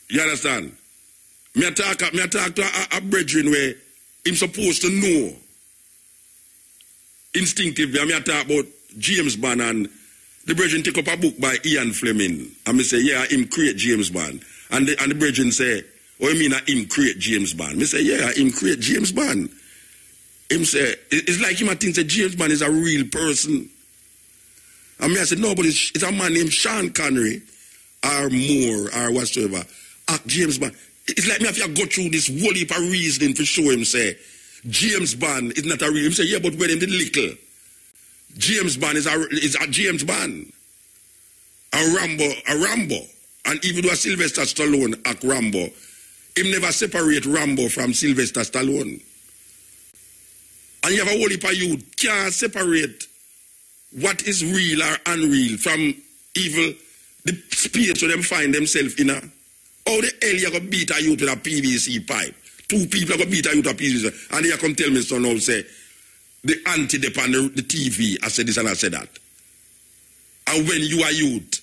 You understand? Me talk to a brethren where him supposed to know instinctively. I talk about James Bond, and the brethren take up a book by Ian Fleming. And me say, yeah, him create James Bond. And the brethren say, oh, you mean him create James Bond? Me say, yeah, him create James Bond. Him say, it's like him think that James Bond is a real person. And me I said, no, but it's a man named Sean Connery. or more or whatsoever, James Bond. It's like me if you go through this whole heap of reasoning for show him say, James Bond is not a real. Him say, yeah, but when him did little, James Bond is a James Bond. A Rambo. And even though Sylvester Stallone act Rambo, him never separate Rambo from Sylvester Stallone. And you have a whole heap of youth can't separate what is real or unreal from evil, the space where them find themselves in a. How the hell you gonna beat a youth with a PVC pipe? Two people are gonna beat a youth with a PVC pipe. And you come tell me so now say, the anti-dep on the TV, I said this and I said that. And when you are youth,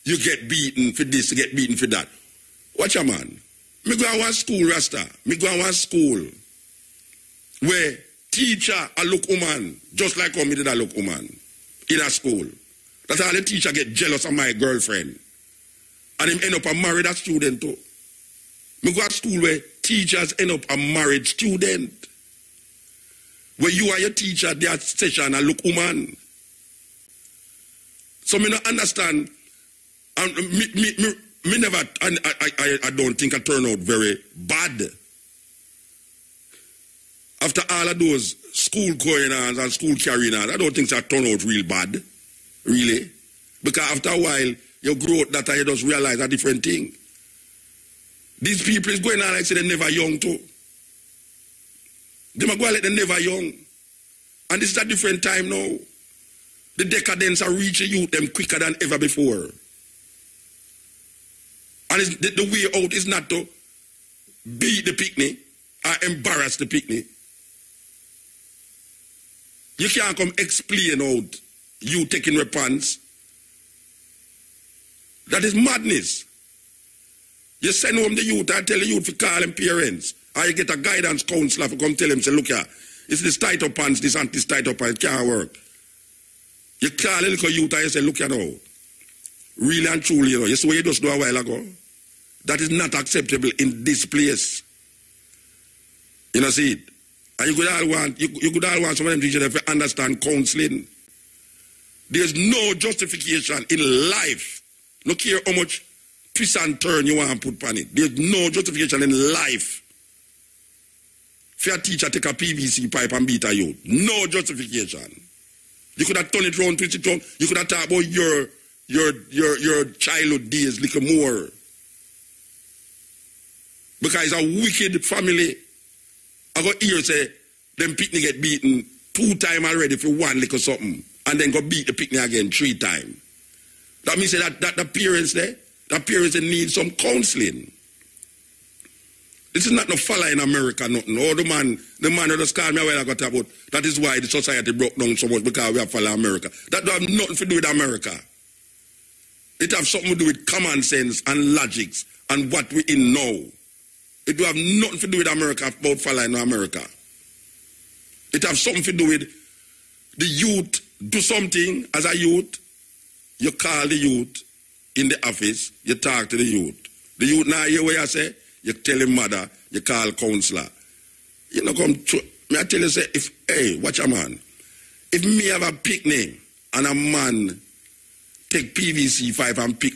you get beaten for this, you get beaten for that. Watch a man. Me go to one school, Rasta. Me go to one school where teacher a look woman, just like how me did a look woman in a school. That's how the teacher get jealous of my girlfriend. And him end up a married a student too. Me go to school where teachers end up a married student. Where you are your teacher, they are session a look woman. So me not understand. And me never, I don't think I turn out very bad. After all of those school going on and school carrying on, I don't think I turn out real bad. Really. Because after a while, you grow up that you just realize a different thing. These people is going on like say they're never young too. They might go like they're never young. And this is a different time now. The decadence are reaching youth them quicker than ever before. And the way out is not to beat the picnic or embarrass the picnic. You can't come explain out you taking response. That is madness. You send home the youth and tell the youth to call them parents. Or you get a guidance counselor to come tell them, say, look here, it's this tight up pants, this and this tight up pants, it can't work. You call a little youth and you say, look here now. Really and truly, you know, you see what you just do a while ago? That is not acceptable in this place. You know, see it? And you could all want some of them teachers to understand counseling. There's no justification in life. No care how much twist and turn you want to put on it. There's no justification in life for a teacher take a PVC pipe and beat a youth. No justification. You could have turned it around, twist it around. You could have talked about your childhood days little more. Because it's a wicked family. I got hear say them picnic get beaten 2 times already for one little something. And then go beat the picnic again 3 times. That means that the parents there, the parents they need some counseling. This is not no fella in America, nothing. Oh, the man who just called me while I got about, that is why the society broke down so much, because we have fella America. That don't have nothing to do with America. It have something to do with common sense and logics and what we in know. It don't have nothing to do with America about fella in America. It have something to do with the youth do something as a youth. You call the youth in the office, you talk to the youth. The youth now hear what you say, you tell him mother, you call counselor. You know, come to me, I tell you, say, watch a man. If me have a picnic and a man take PVC pipe and pick,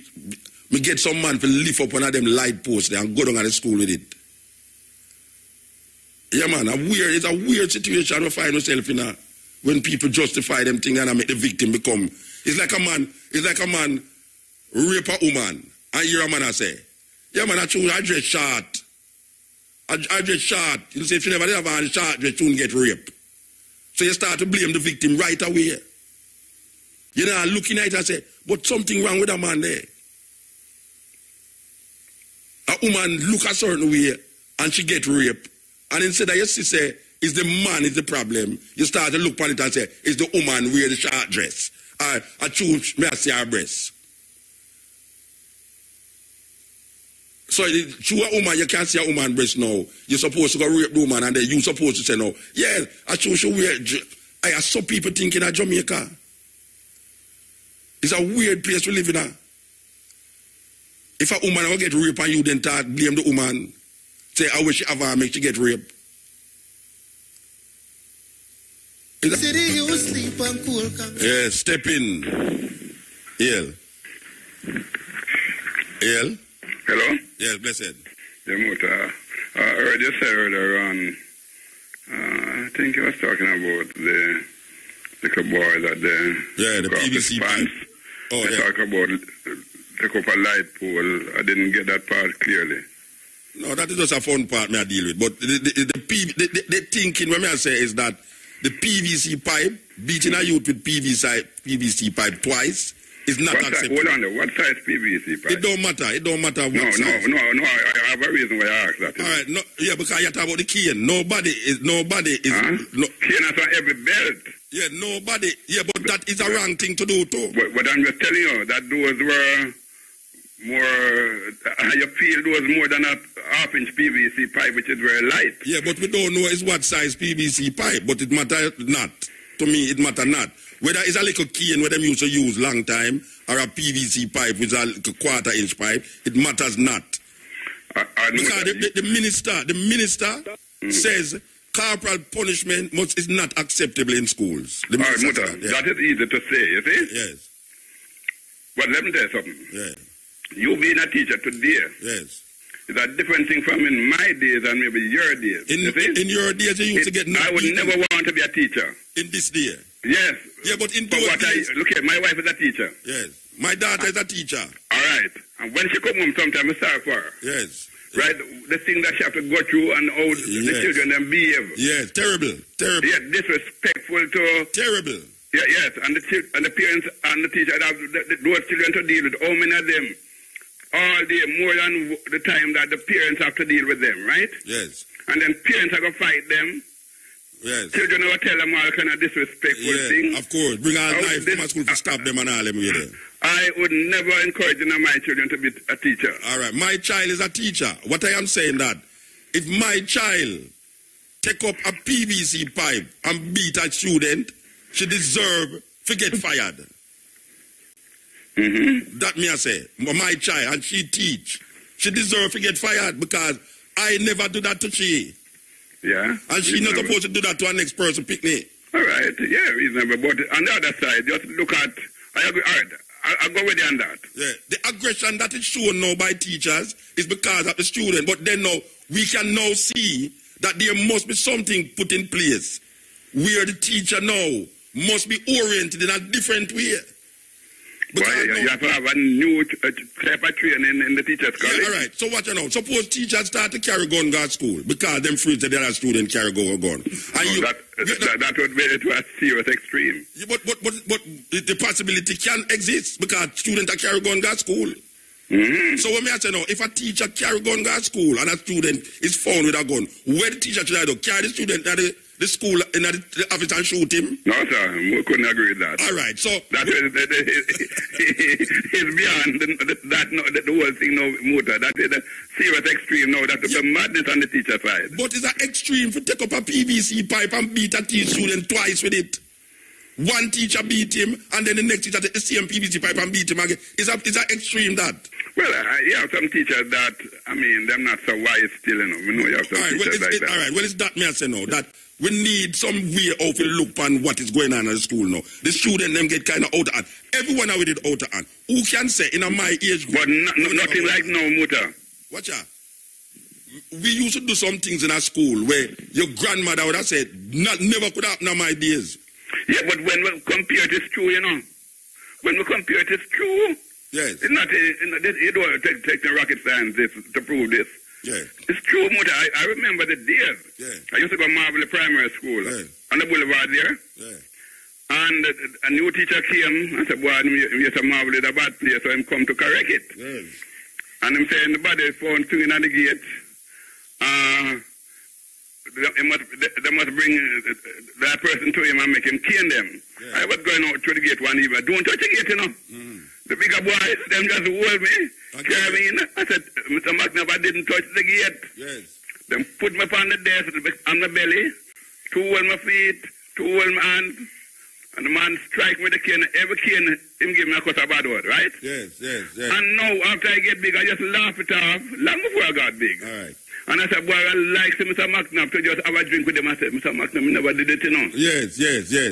me get some man to lift up one of them light posts there and go down to the school with it. Yeah, man, it's a weird situation we find ourselves in when people justify them things and make the victim become. It's like a man rape a woman and hear a man say, yeah, man, I dress short. I dress short. You say if you never did have a short dress, you won't get raped. So you start to blame the victim right away. You know, looking at it and say, but something wrong with a man there. A woman look a certain way and she get raped. And instead of you say, it's the man is the problem, you start to look at it and say, it's the woman wear the short dress. I choose, may I see her breast. So, to a woman, you can't see a woman breast now. You're supposed to go rape the woman and then you're supposed to say no. Yeah, I choose to wear. I have some people thinking of Jamaica. It's a weird place we live in. If a woman will get raped and you then blame the woman, say, I wish she ever make she get raped. City, you sleep and cool. Yeah, step in. Yeah. AL? Hello? Yes, blessed. Yeah, Muta. I heard you say earlier on, I think you was talking about the little boy that the PVC pipe. Oh, they talk about take up a light pole. I didn't get that part clearly. No, that is just a fun part me I deal with. But the thinking when I say is that the PVC pipe, beating a youth with PVC pipe twice is not acceptable. Hold on there. What size PVC pipe? It don't matter. It don't matter what size. No. I have a reason why I asked that. All right. No, yeah, because you talk about the cane. Nobody is. No, cane is on every belt. Yeah, nobody. Yeah, but that is a wrong thing to do too. But I'm just telling you that those were more. You feel those more than a half-inch PVC pipe, which is very light. Yeah, but we don't know is what size PVC pipe. But it matter not. To me, it matter not. Whether it's a little cane where them used to use long time or a PVC pipe with a quarter-inch pipe, it matters not. Because the minister says corporal punishment is not acceptable in schools. All right, Muta, that is easy to say, you see? Yes. But let me tell you something. Yeah. You being a teacher today. Yes. It's a different thing from in my days and maybe your days. In your days, you used to get I would never want to be a teacher. In this day? Yes. Yeah, but in those days... Look here, my wife is a teacher. Yes. My daughter is a teacher. All right. And when she come home, sometimes I sorry for her. Yes. Right? The thing that she have to go through and how the children then behave. Yes, terrible. Yeah, disrespectful to... Terrible. Yeah, yes. And the parents and the teacher have those children to deal with. How many of them? All day, more than the time that the parents have to deal with them, right? Yes. And then parents are going to fight them. Yes. Children will tell them all kind of disrespectful things. Of course. Bring a knife from school to stop them and all them with them. I would never encourage my children to be a teacher. All right. My child is a teacher. What I am saying that if my child take up a PVC pipe and beat a student, she deserve to get fired. Mm-hmm. That me I say. My child, and she teach. She deserve to get fired because I never do that to she. Yeah. And she not supposed to do that to our next person picnic. All right. Yeah, reasonable. But on the other side, just look at... I agree. All right. I'll go with you on that. Yeah. The aggression that is shown now by teachers is because of the student. But then now, we can now see that there must be something put in place where the teacher now must be oriented in a different way. Well, you have to have a new type of training in the teacher's college. Yeah, all right. So what you know? Suppose teachers start to carry gun to school because them afraid that their student carry gun. And that would be to a serious extreme. Yeah, but the possibility can exist because students are carry gun to school. Mm-hmm. So when I say now, if a teacher carry gun to school and a student is found with a gun, where the teacher should do? Carry the student to the school in the office and shoot him? No, sir. We couldn't agree with that. All right. So that is beyond the whole thing now, Muta. That is a serious extreme now. That's the madness on the teacher side. But it's an extreme to take up a PVC pipe and beat a student twice with it. One teacher beat him, and then the next teacher take the same PVC pipe and beat him again. Is that extreme, that? Well, you have some teachers that, I mean, they're not so wise still, you know. We know you have some teachers like that. All right, well, it's that me I say now, that we need some way of a look on what is going on at the school now. The student them get kind of out of hand. Everyone now with it out of hand. Who can say in my age group? But nothing like now, Muta. Watch out. We used to do some things in our school where your grandmother would have said, never could happen in my days. Yeah, but when we compare it, it's true, you know. When we compare it, it's true. Yes. It's not, you don't take the rocket science to prove this. Yeah. It's true, Muta. I remember the days. Yeah. I used to go to Marble Primary School on the boulevard there. Yeah. And a new teacher came and said, boy, yes, Marble is a bad place, so him come to correct it. Yes. And him saying the body found swinging at the gate. They must bring that person to him and make him cane them. Yeah. I was going out through the gate one evening. Don't touch the gate, you know. Mm-hmm. The bigger boys, them just hold me, carry me in. I said, Mr. McNabb, I didn't touch the gate. Yes. Them put me on the desk, on the belly, two hold my feet, two hold my hands, and the man strike me with the cane. Every cane, him give me a cut a bad word, right? Yes. And now, after I get big, I just laugh it off, long before I got big. All right. And I said, boy, I like Mr. McNabb to just have a drink with him. I said, Mr. McNabb, never did it, you know. Yes.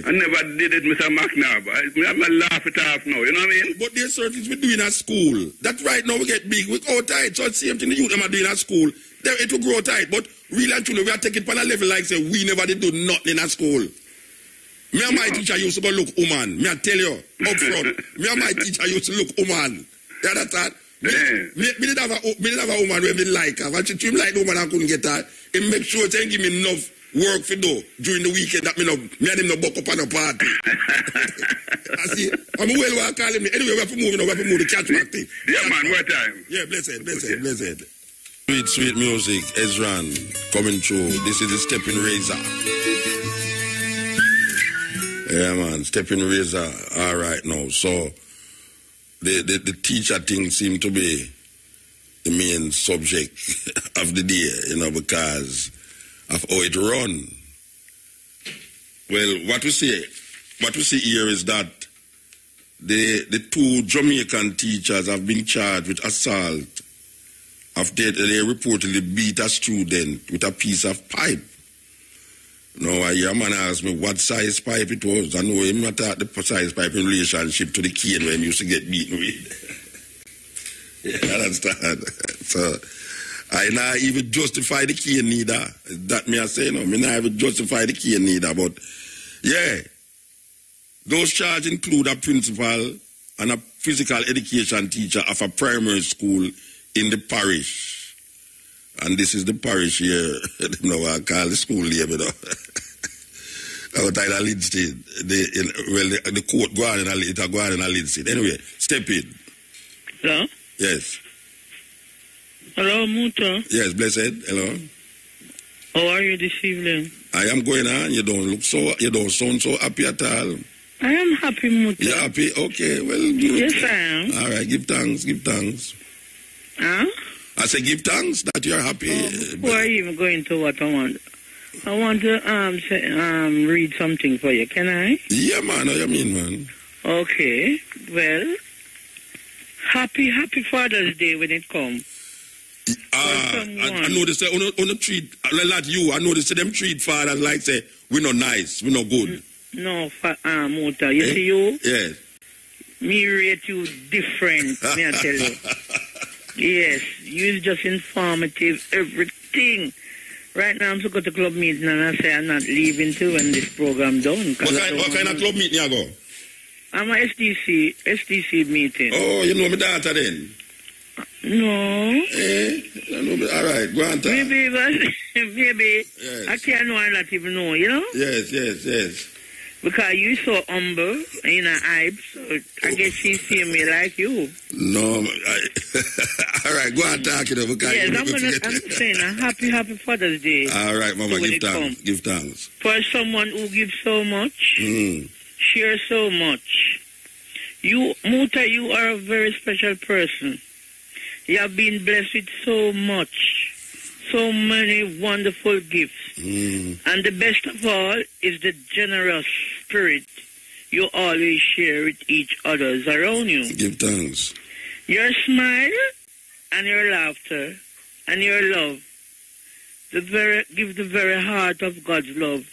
I never did it, Mr. McNabb. I'm laugh it off now, you know what I mean? But there's certain things we're doing at school. That right now we get big, we go tight. So it's the same thing the youth them are doing at school. It will grow tight. But really and truly, we are taking it on a level like say, we never did do nothing at school. Me and my teacher used to go look woman. Me I tell you, up front. Me and my teacher used to look woman. You understand? Me didn't have a woman where me like her. When she like the woman I couldn't get her, it make sure they give me enough work for do during the weekend that me and him no buck up on a party. I see. I'm well calling me. Anyway, we have to move the catch back thing. Yeah, man, what time? Yeah, blessed. Sweet music, Ezran, coming through. This is the Stepping Razor. Yeah, man, Stepping Razor. All right now. So, the teacher thing seemed to be the main subject of the day, because of how it run. Well, what we see here is that the two Jamaican teachers have been charged with assault after they reportedly beat a student with a piece of pipe. Now, I hear a man ask me what size pipe it was. I know him not at the size pipe in relationship to the cane where he used to get beaten with. Yeah, I understand. So, I not even justify the cane neither. That me I say, no. Me not even justify the cane neither. But, yeah, those charges include a principal and a physical education teacher of a primary school in the parish. And this is the parish here. I call the school name, Outside of Linstead. The court go on in a Linstead. Anyway, step in. Hello? Yes. Hello, Muta. Yes, blessed. Hello. How are you this evening? I am going on. You don't sound so happy at all. I am happy, Muta. You're happy? Okay, well. Yes, I am. All right, give thanks. Huh? I say give thanks that you're happy. Before I even go into what I want to read something for you. Can I? Yeah, man. What you mean, man? Okay. Well, happy Father's Day when it comes. I know they say on the treat like you. I know they say them treat fathers like say we not nice, we not good. No, Muta. You see you? Yes. Me rate you different. Me I tell you. Yes, you're just informative, everything. Right now, I'm to go to club meeting and I say I'm not leaving till when this program done. What kind of club meeting you go? I'm a SDC meeting. Oh, you know my daughter then? No. All right, go on. Maybe. Yes. I can't know, I not even know, you know? Yes. Because you so humble and you're not hype, so I guess she's seeing me like you. No, all right, go on talk, because yes, I'm saying a happy Father's Day. All right, Mama, give thanks. For someone who gives so much, shares so much. You, Muta, you are a very special person. You have been blessed with so much. So many wonderful gifts. And the best of all is the generous spirit you always share with each others around you. Give thanks. Your smile and your laughter and your love give the very heart of God's love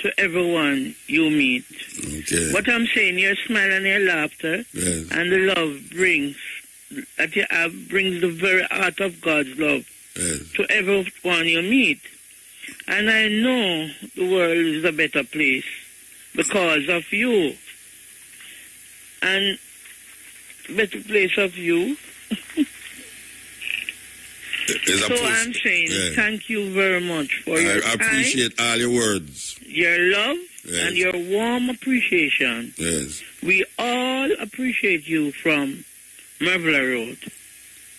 to everyone you meet. Okay. What I'm saying, your smile and your laughter and the love brings the very heart of God's love to everyone you meet. And I know the world is a better place because of you. And better place of you. So I'm saying thank you very much for your time. I appreciate all your words. Your love and your warm appreciation. Yes. We all appreciate you from Marbella Road.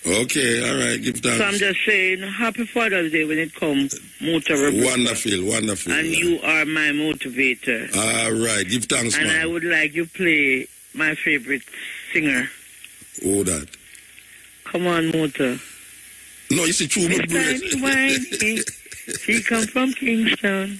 Okay, all right, give thanks. So I'm just saying, happy Father's Day when it comes, Mutabaruka. Wonderful. And you are my motivator. All right, give thanks, and man. I would like you play my favorite singer. Who that? Come on, Muta. No, you see, true, my She come from Kingston.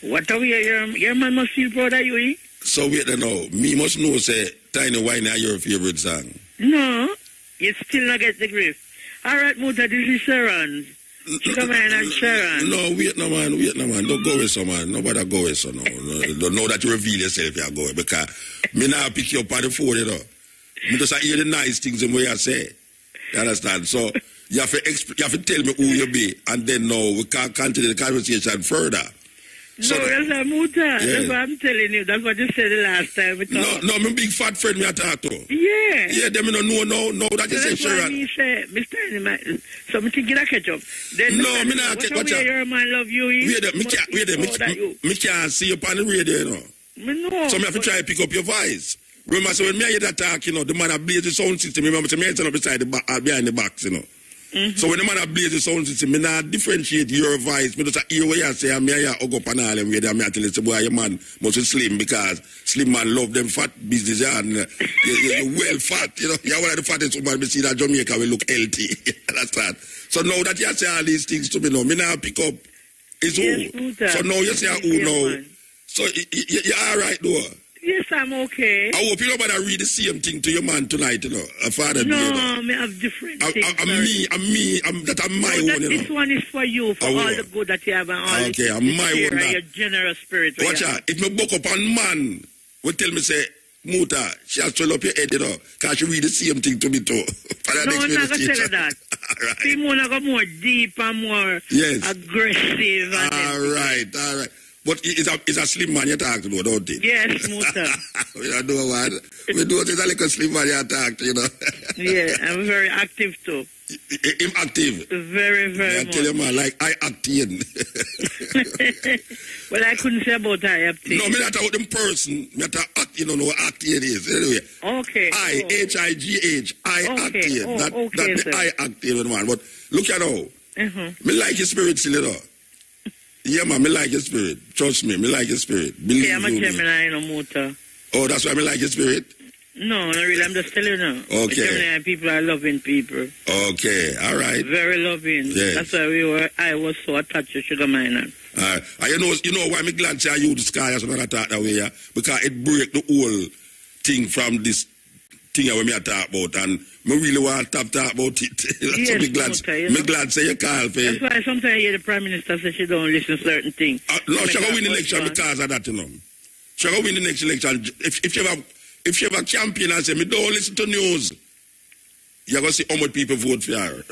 What are we, your man must feel proud of you, eh? So wait now, me must know, say, Tiny Wine are your favorite song. No. You still not get the grief. All right, Muta, this is Sharon's. Sugar Man and Sharon. No, wait no man. Don't go with some man. Nobody go with so no. Don't know that you reveal yourself you go because me now pick you up on the phone, you know. Me just hear the nice things in what you say. You understand? So you have to tell me who you be, and then we can't continue the conversation further. So no, that's a Muta. Yeah. That's what I'm telling you. That's what you said the last time we talked. No, my big fat friend me talk to. Yeah. Yeah, them no that you say Sharon. He said, Mr. So me think I catch up. Then no, me not catch up. Your man love you. Me can't see you on the radio, you know. Me know. So me have to try to pick up your voice. Remember, so when me hear that talk, you know, the man that blaze the sound system, remember, so me turn up beside the behind the box, you know. Mm-hmm. So when the man that blaze the sound system, me not differentiate your voice. Me just hear what you say, and me hear go up and all them way there, me tell you, say, boy, your man must be slim, because slim man love them fat business, and you're well fat, you know. You're one of the fattest woman me see that Jamaica will look healthy. Understand? So now that you say all these things to me now, me now pick up, it's who. So now you say who now. So you're all right, though. Yes, I'm okay. I hope you nobody read the same thing to your man tonight, you know. A father. No, me have different things. I'm my own, you know. This one is for you, for all the good that you have and all okay, I'm my own. Your generous spirit. Watch out. If me book up on man, will tell me say, Muta, she has to swell up your head, you know, because she read the same thing to me too. No, I'm not going to tell you that. Right. People are going more deep and more aggressive. All right. But it's a slim man you talk to, don't it? Yes, Muta. We don't know what. We do it as a little slim man you talk to, you know. Yeah, I'm very active too. I'm active? Very, very much. I tell you, man, like I acting. Well, I couldn't say about I acting. No, me not about them person. Me not act, you know, what acting is. Anyway. Okay. H-I-G-H. I acting. That's the I acting, man. But look at how. Me like your spirit, still, you know. Yeah, man, me like your spirit. Trust me like your spirit. Believe I'm a Gemini, no Muta. Oh, that's why me like your spirit? No, not really. I'm just telling you now. Okay. Gemini people are loving people. Okay, all right. Very loving. Yes. That's why I was so attached to Sugar Miner. And you know why me glad to you the sky as not talk that way, yeah? Because it break the whole thing from this thing that we talk about, and me really want to talk about it. Yes, so me glad say you call for. That's why sometimes I hear the Prime Minister say she don't listen to certain things. No, she will win the election because of that, you know. She will win the next election. If she have a campaign and say, me don't listen to news, you're going to see how much people vote for her.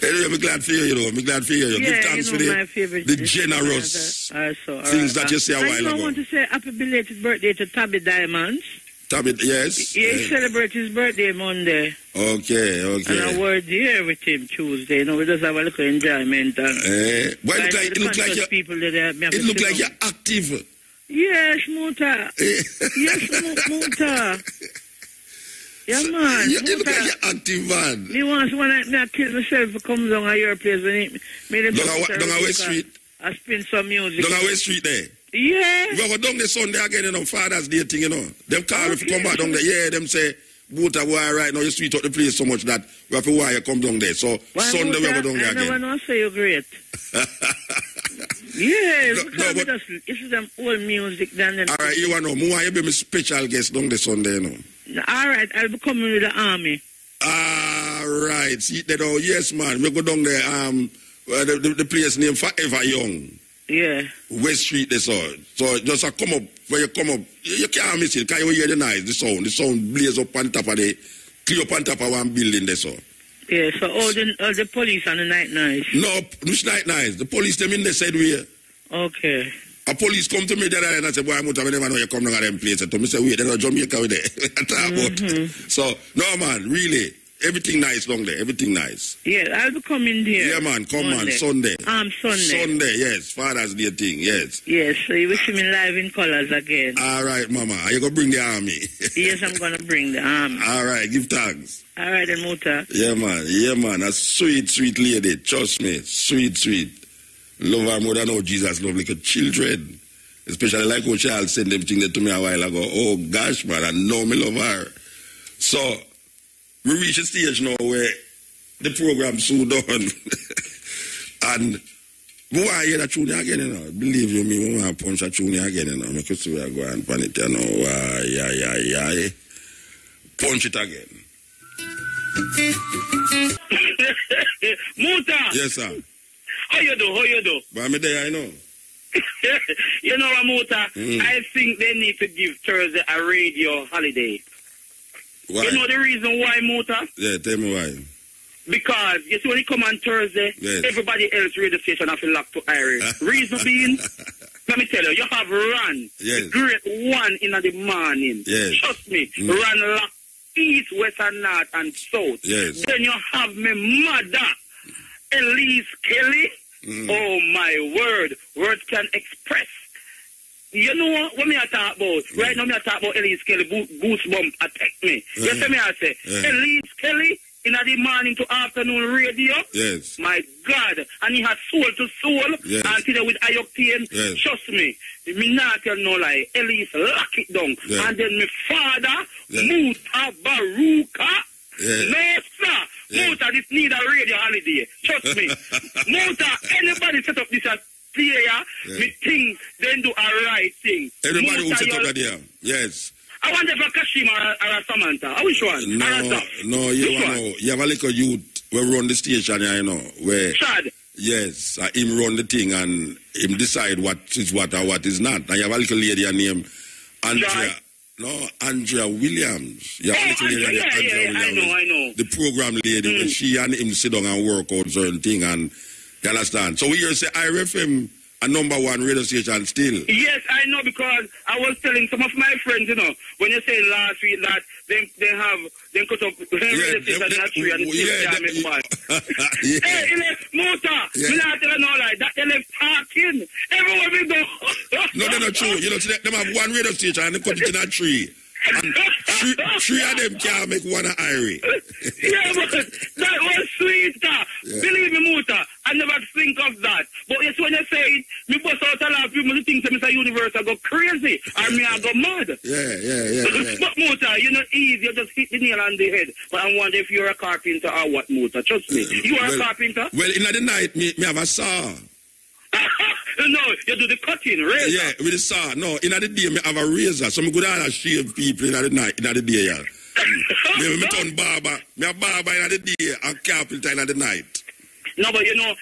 Anyway, I'm glad for you, I'm glad for you. Yeah, give thanks for the generous things that you say a while ago. I want to say happy belated birthday to Tabby Diamonds. Tabby, yes. He celebrates his birthday Monday. Okay. And I worked here with him Tuesday. You know, we just have a little enjoyment. Well, it looks like you're active. Yes, Muta. Yes, Muta. Yeah, man. You look like you're active, man. Me once when I killed myself to come down at your place when down West Street? I spin some music. Down West Street there? Yeah. We go down the Sunday again, you know, Father's Day thing, you know. Them call if you come back down there. Yeah, them say, Buta, boy, right now you sweet out the place so much that we have to wire come down there. So Sunday we go down there again. I never know say you're great. Yes, this is them old music. Then all right, you want to know, more you be my special guest down the Sunday, you know. All right, I'll be coming with the army. All right, see that? Oh, yes, man. We go down there. The place named Forever Young. Yeah. West Street, they saw. So just come up, when you come up, you can't miss it, because you hear the noise, the sound blaze up on top of clear up on top of one building, they saw. Yeah, so all the police and the night noise. No, which night noise? The police, them in the said we. Okay. A police come to me the other day and I said, boy, I never know you come down at them places. To me say, wait, they're not Jamaica with there. So, no, man, really. Everything nice down there. Everything nice. Yeah, I'll be coming there. Yeah, man. Come on. Sunday. Sunday. Sunday, yes. Father's Day thing, yes. Yes, so you will see me live in colors again. All right, Mama. Are you going to bring the army? Yes, I'm going to bring the army. All right. Give thanks. All right, then, Muta. Yeah, man. Yeah, man. A sweet, sweet lady. Trust me. Sweet, sweet. Love her more than how Jesus love little children. Especially like how child sent them thing to me a while ago. Oh, gosh, man. I know me love her. So, we reach a stage now where the program's so done. And we want to hear that tune again, you know. Believe you me, we want to punch that tune again, you know. Make us see we are going pan it, you know. Yeah. Punch it again. Muta. Yes, sir. How you do? But I'm there, I know. You know what, Muta? I think they need to give Thursday a radio holiday. Why? You know the reason why, Muta? Yeah, tell me why. Because, you see, when you come on Thursday, yes. everybody else radio station have to lock to Irish. Reason being, let me tell you have Run, yes. the great one in the morning. Yes. Trust me, Run lock east, west, and north, and south. Yes. Then you have me mother, Elise Kelly. Oh, my word. Words can express. You know what me I talk about? Yeah. Right now me I talk about Elise Kelly, goosebump attack me. You see me I say? Elise Kelly in the morning to afternoon radio. Yes. My God. And he has soul to soul. Yes. Until with ioctane. Yes. Trust me. Me not tell no lie. Elise lock it down. Yes. And then my father, Mutabaruka. Yes. No, sir. Yes. Muta, this need a radio holiday. Trust me. Muta, anybody set up this player, me think then do a right thing. Everybody who set up that there. Yes. I wonder if Kashima or Samantha. Which one? No, you have a little youth where run the station, you know, where Chad. Yes, him run the thing and him decide what is what or what is not. And you have a little lady named Andrea. Chad. No, Andrea Williams. You have a little lady named Andrea Williams. I know. The program lady, when she and him sit down and work out certain thing, and you understand. So we hear say IRFM a number one radio station still. Yes, I know, because I was telling some of my friends, you know, when you say last week that they cut up radio station in a tree and make bad. Hey, Muta, me not tell you no lie, that they left talking. Everywhere we go. No, they're not true. You know, them have one radio station and they cut it in a tree. And three of them can't make one an Irie. Yeah, but that was sweet. Yeah. Believe me, Muta, I never think of that. But it's when you say it, me bust out a lot of people think to Mr. Universe I go crazy and me I go mad. Yeah. But Muta, you're not easy, you just hit the nail on the head. But I wonder if you're a carpenter or what, Muta. Trust me. You are a carpenter? Well, in the night, me have a saw. No, you do the cutting, razor. Yeah, with the saw. No, in the day, me have a razor. So me go down and shave people in the night, in the day, yeah. me turn barber. Me a barber in the day and carpenter in the night. No, but you know,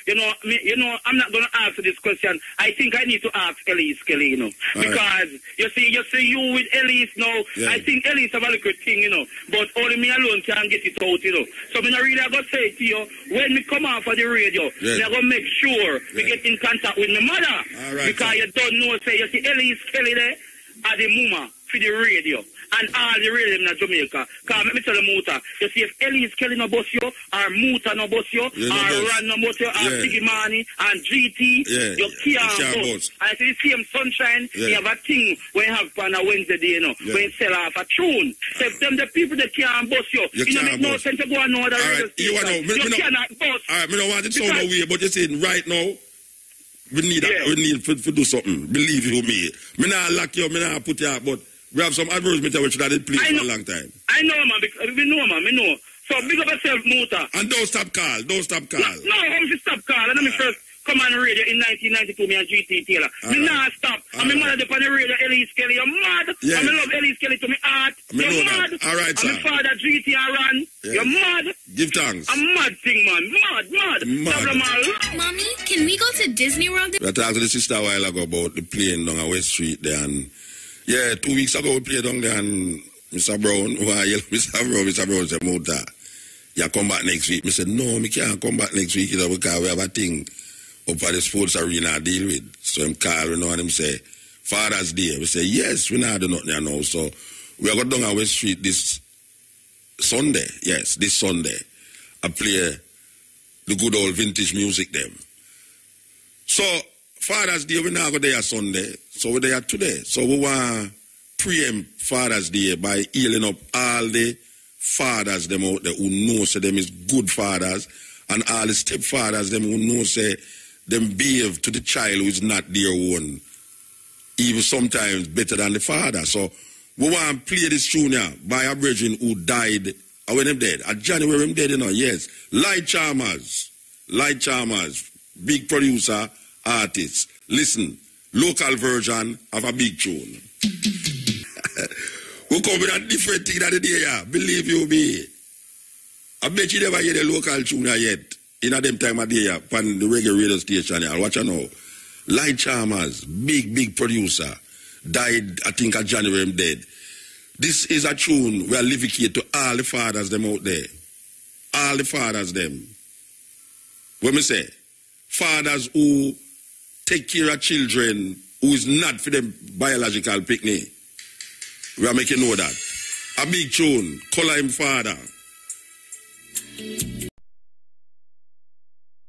I'm not going to answer this question. I think I need to ask Elise Kelly, you know, because you see you with Elise now. Yeah. I think Elise have a little thing, you know, but only me alone can get it out, you know. So me not really going to say to you, when me come off of the radio, me going to make sure we get in contact with my mother, because you don't know, say you see Elise Kelly there at the mama for the radio. And all the radio in Jamaica. Because let me tell you, Muta, you see if Elise Kelly no boss you, or Muta no boss you, or Ran no boss you, or Siggy Money, and GT, you can't boss. And see the same Sunshine, you have a thing when you have on a Wednesday day, you know, when you sell off a tune. So if them the people that can't boss you, you don't make no sense to go on another radio station. You cannot boss. All right, I don't want to sound no way, but you saying right now, we need to do something. Believe you me. Me not lock you, me not put you out, but we have some advertisement which I did play for a long time. I know, man. We know. So big up yourself, Muta. And don't stop call. No, I'm just stop call. And let me first come on the radio in 1992, me and GT Taylor. Me not stop. And my mother up on the radio, Elise Kelly. You're mad. Yeah. And I love Elise Kelly to me heart. You're mad. All right, sir. And my father, GT and Ran. Yeah. You're mad. Give thanks. I'm mad thing, man. Mad. Mommy, can we go to Disney World? I talked to the sister a while ago about the plane down West Street there, and 2 weeks ago we played down there, and Mr. Brown said, Muta, you come back next week. I said, no, I can't come back next week, because we have a thing up at the sports arena to deal with. So him call, and him say, Father's Day. We say, yes, we not do nothing now. So we are going down West Street this Sunday. Yes, this Sunday. I play the good old vintage music them. So Father's Day, we not go there Sunday, so we're there today. So we want to preempt Father's Day by healing up all the fathers them out there who know say them is good fathers, and all the stepfathers them who know say them behave to the child who is not their own, even sometimes better than the father. So we want to play this tune here by a brethren who died, or when him dead, at January him dead, you know, yes. Light Charmers, big producer, artist. Listen, local version of a big tune. We come with a different thing that the day, yeah. Believe you me. A bet you never hear the local tune yet. In a them time of day, on the reggae radio station. Watch out now. Light Chalmers, big producer, died, I think, at January, I'm dead. This is a tune we are living here to all the fathers them out there. All the fathers them. What me say? Fathers who take care of children who is not for them biological picnic. We are making know that. A big tune. Call him father.